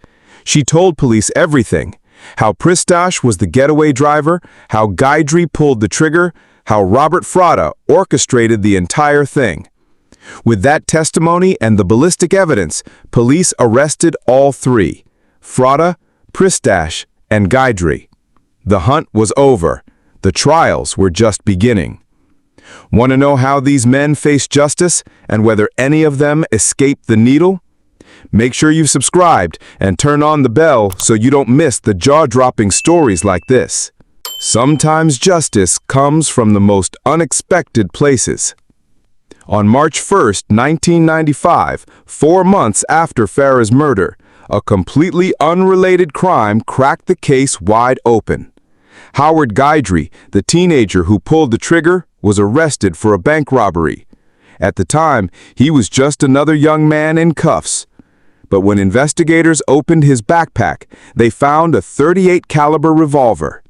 She told police everything: how Pristash was the getaway driver, how Guidry pulled the trigger, how Robert Fratta orchestrated the entire thing. With that testimony and the ballistic evidence, police arrested all 3: Fratta, Pristash, and Guidry. The hunt was over. The trials were just beginning. Want to know how these men face justice and whether any of them escaped the needle? Make sure you've subscribed and turn on the bell so you don't miss the jaw-dropping stories like this. Sometimes justice comes from the most unexpected places. On March 1st, 1995, 4 months after Farra's murder, a completely unrelated crime cracked the case wide open. Howard Guidry, the teenager who pulled the trigger, was arrested for a bank robbery. At the time, he was just another young man in cuffs. But when investigators opened his backpack, they found a .38 caliber revolver.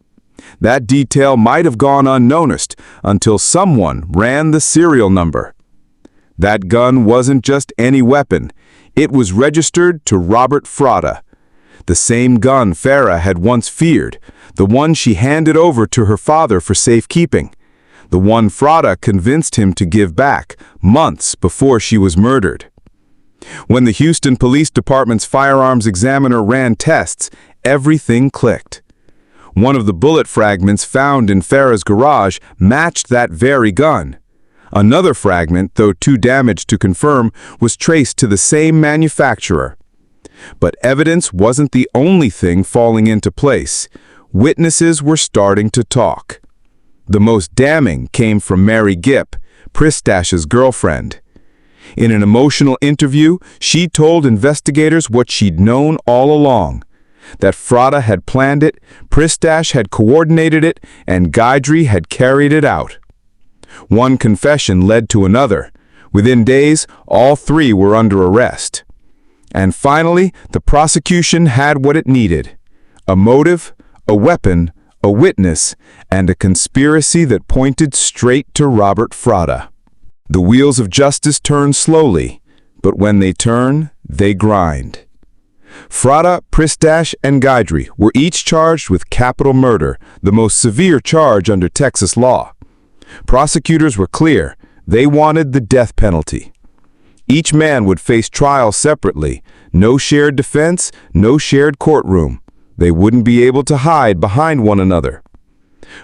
That detail might have gone unnoticed until someone ran the serial number. That gun wasn't just any weapon. It was registered to Robert Fratta. The same gun Farra had once feared, the one she handed over to her father for safekeeping, the one Fratta convinced him to give back months before she was murdered. When the Houston Police Department's firearms examiner ran tests, everything clicked. One of the bullet fragments found in Farra's garage matched that very gun. Another fragment, though too damaged to confirm, was traced to the same manufacturer. But evidence wasn't the only thing falling into place. Witnesses were starting to talk. The most damning came from Mary Gipp, Pristash's girlfriend. In an emotional interview, she told investigators what she'd known all along, that Fratta had planned it, Pristash had coordinated it, and Guidry had carried it out. One confession led to another. Within days, all three were under arrest. And finally, the prosecution had what it needed: a motive, a weapon, a witness, and a conspiracy that pointed straight to Robert Fratta. The wheels of justice turn slowly, but when they turn, they grind. Fratta, Pristash, and Guidry were each charged with capital murder, the most severe charge under Texas law. Prosecutors were clear. They wanted the death penalty. Each man would face trial separately. No shared defense, no shared courtroom. They wouldn't be able to hide behind one another.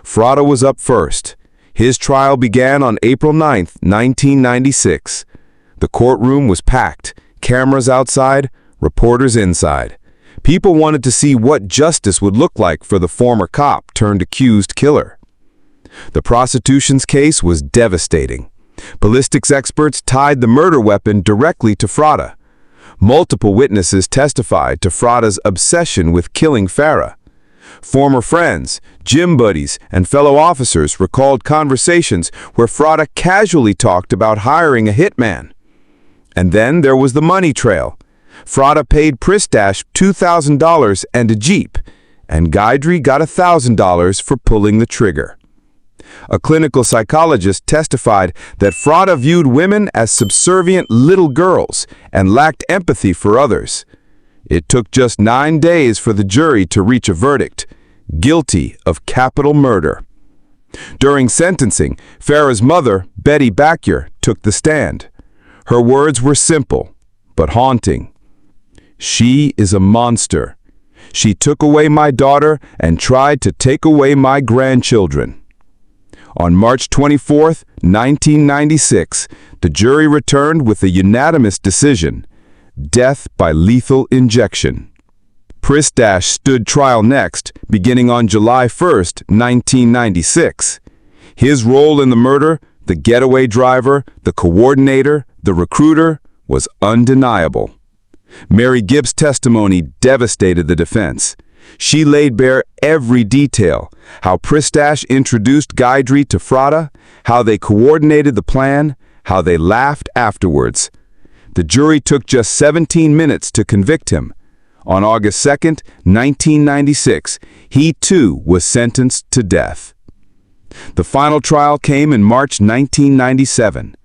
Fratta was up first. His trial began on April 9, 1996. The courtroom was packed, cameras outside, reporters inside. People wanted to see what justice would look like for the former cop turned accused killer. The prosecution's case was devastating. Ballistics experts tied the murder weapon directly to Fratta. Multiple witnesses testified to Fratta's obsession with killing Farah. Former friends, gym buddies, and fellow officers recalled conversations where Fratta casually talked about hiring a hitman. And then there was the money trail. Fratta paid Pristash $2,000 and a Jeep, and Guidry got $1,000 for pulling the trigger. A clinical psychologist testified that Fratta viewed women as subservient little girls and lacked empathy for others. It took just 9 days for the jury to reach a verdict: guilty of capital murder. During sentencing, Farah's mother, Betty Backyar, took the stand. Her words were simple, but haunting. "She is a monster. She took away my daughter and tried to take away my grandchildren." On March 24, 1996, the jury returned with a unanimous decision: death by lethal injection. Pristash stood trial next, beginning on July 1, 1996. His role in the murder, the getaway driver, the coordinator, the recruiter, was undeniable. Mary Gibbs' testimony devastated the defense. She laid bare every detail: how Pristash introduced Guidry to Fratta, how they coordinated the plan, how they laughed afterwards. The jury took just 17 minutes to convict him. On August 2, 1996, he too was sentenced to death. The final trial came in March 1997.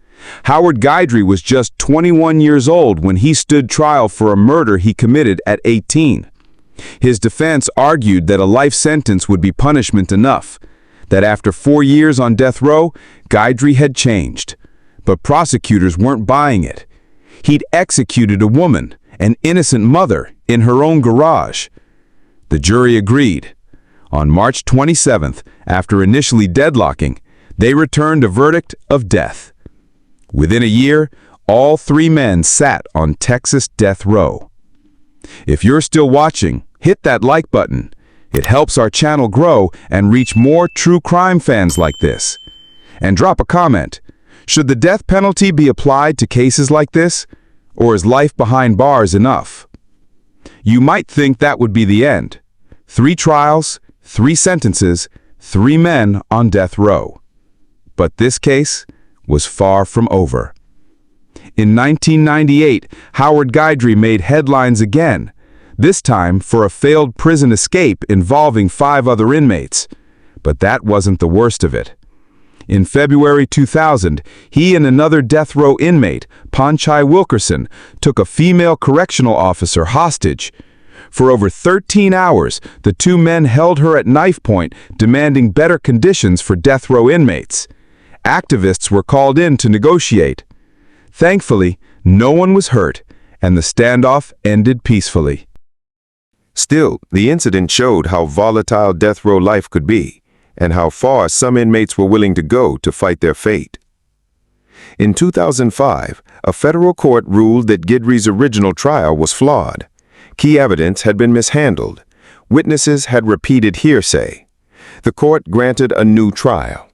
Howard Guidry was just 21 years old when he stood trial for a murder he committed at 18. His defense argued that a life sentence would be punishment enough, that after 4 years on death row, Guidry had changed. But prosecutors weren't buying it. He'd executed a woman, an innocent mother, in her own garage. The jury agreed. On March 27th, after initially deadlocking, they returned a verdict of death. Within a year, all 3 men sat on Texas death row. If you're still watching, hit that like button. It helps our channel grow and reach more true crime fans like this. And drop a comment. Should the death penalty be applied to cases like this? Or is life behind bars enough? You might think that would be the end. 3 trials, 3 sentences, 3 men on death row. But this case was far from over. In 1998, Howard Guidry made headlines again, this time for a failed prison escape involving 5 other inmates. But that wasn't the worst of it. In February 2000, he and another death row inmate, Ponchai Wilkerson, took a female correctional officer hostage. For over 13 hours, the 2 men held her at knife point, demanding better conditions for death row inmates. Activists were called in to negotiate. Thankfully, no one was hurt, and the standoff ended peacefully. Still, the incident showed how volatile death row life could be, and how far some inmates were willing to go to fight their fate. In 2005, a federal court ruled that Guidry's original trial was flawed. Key evidence had been mishandled. Witnesses had repeated hearsay. The court granted a new trial.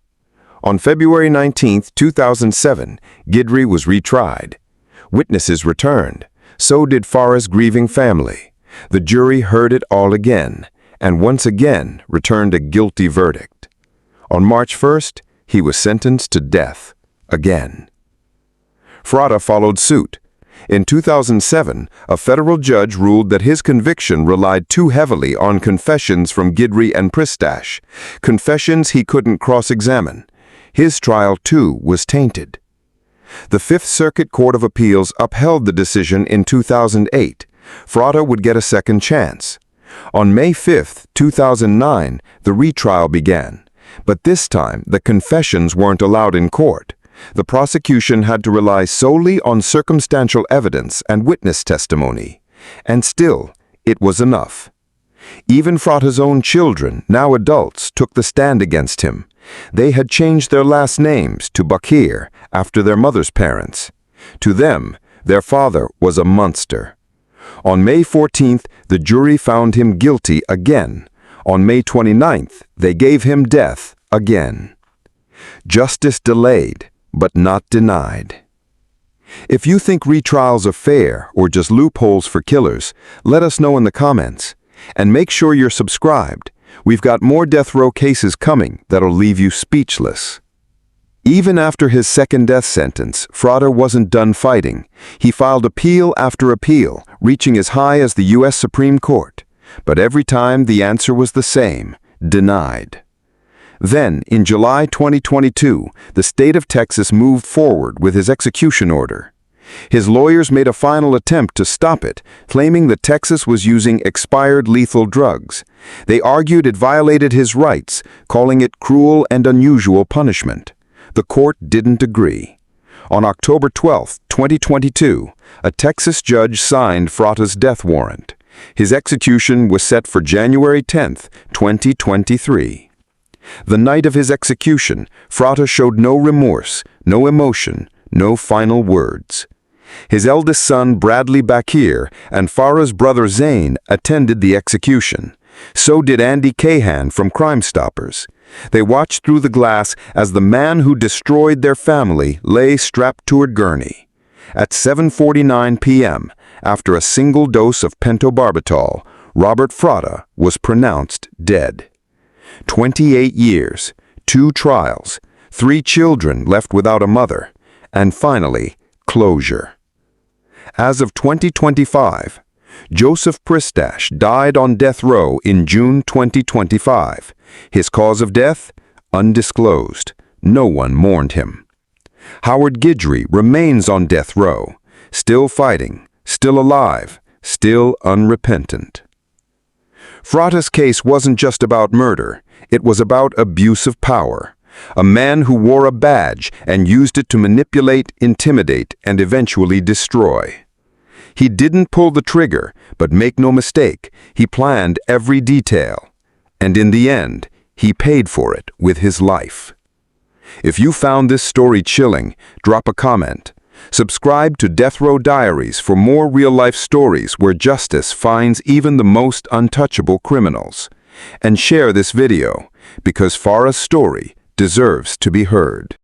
On February 19, 2007, Guidry was retried. Witnesses returned. So did Farah's grieving family. The jury heard it all again, and once again returned a guilty verdict. On March 1st, he was sentenced to death, again. Fratta followed suit. In 2007, a federal judge ruled that his conviction relied too heavily on confessions from Guidry and Pristash, confessions he couldn't cross-examine. His trial, too, was tainted. The Fifth Circuit Court of Appeals upheld the decision in 2008. Fratta would get a second chance. On May 5, 2009, the retrial began. But this time, the confessions weren't allowed in court. The prosecution had to rely solely on circumstantial evidence and witness testimony. And still, it was enough. Even Fratta's own children, now adults, took the stand against him. They had changed their last names to Bakir, after their mother's parents. To them, their father was a monster. On May 14th, the jury found him guilty again. On May 29th, they gave him death again. Justice delayed, but not denied. If you think retrials are fair or just loopholes for killers, let us know in the comments. And make sure you're subscribed. We've got more death row cases coming that'll leave you speechless. Even after his second death sentence, Fratta wasn't done fighting. He filed appeal after appeal, reaching as high as the U.S. Supreme Court. But every time the answer was the same: denied. Then, in July 2022, the state of Texas moved forward with his execution order. His lawyers made a final attempt to stop it, claiming that Texas was using expired lethal drugs. They argued it violated his rights, calling it cruel and unusual punishment. The court didn't agree. On October 12, 2022, a Texas judge signed Fratta's death warrant. His execution was set for January 10, 2023. The night of his execution, Fratta showed no remorse, no emotion, no final words. His eldest son, Bradley Bakir, and Farah's brother Zane attended the execution. So did Andy Cahan from Crime Stoppers. They watched through the glass as the man who destroyed their family lay strapped to a gurney. At 7:49 p.m., after a single dose of pentobarbital, Robert Fratta was pronounced dead. 28 years, 2 trials, 3 children left without a mother, and finally, closure. As of 2025, Joseph Pristash died on death row in June 2025. His cause of death? Undisclosed. No one mourned him. Howard Guidry remains on death row, still fighting, still alive, still unrepentant. Fratta's case wasn't just about murder, it was about abuse of power. A man who wore a badge and used it to manipulate, intimidate, and eventually destroy. He didn't pull the trigger, but make no mistake, he planned every detail. And in the end, he paid for it with his life. If you found this story chilling, drop a comment. Subscribe to Deathrow Diaries for more real-life stories where justice finds even the most untouchable criminals. And share this video, because Farah's story deserves to be heard.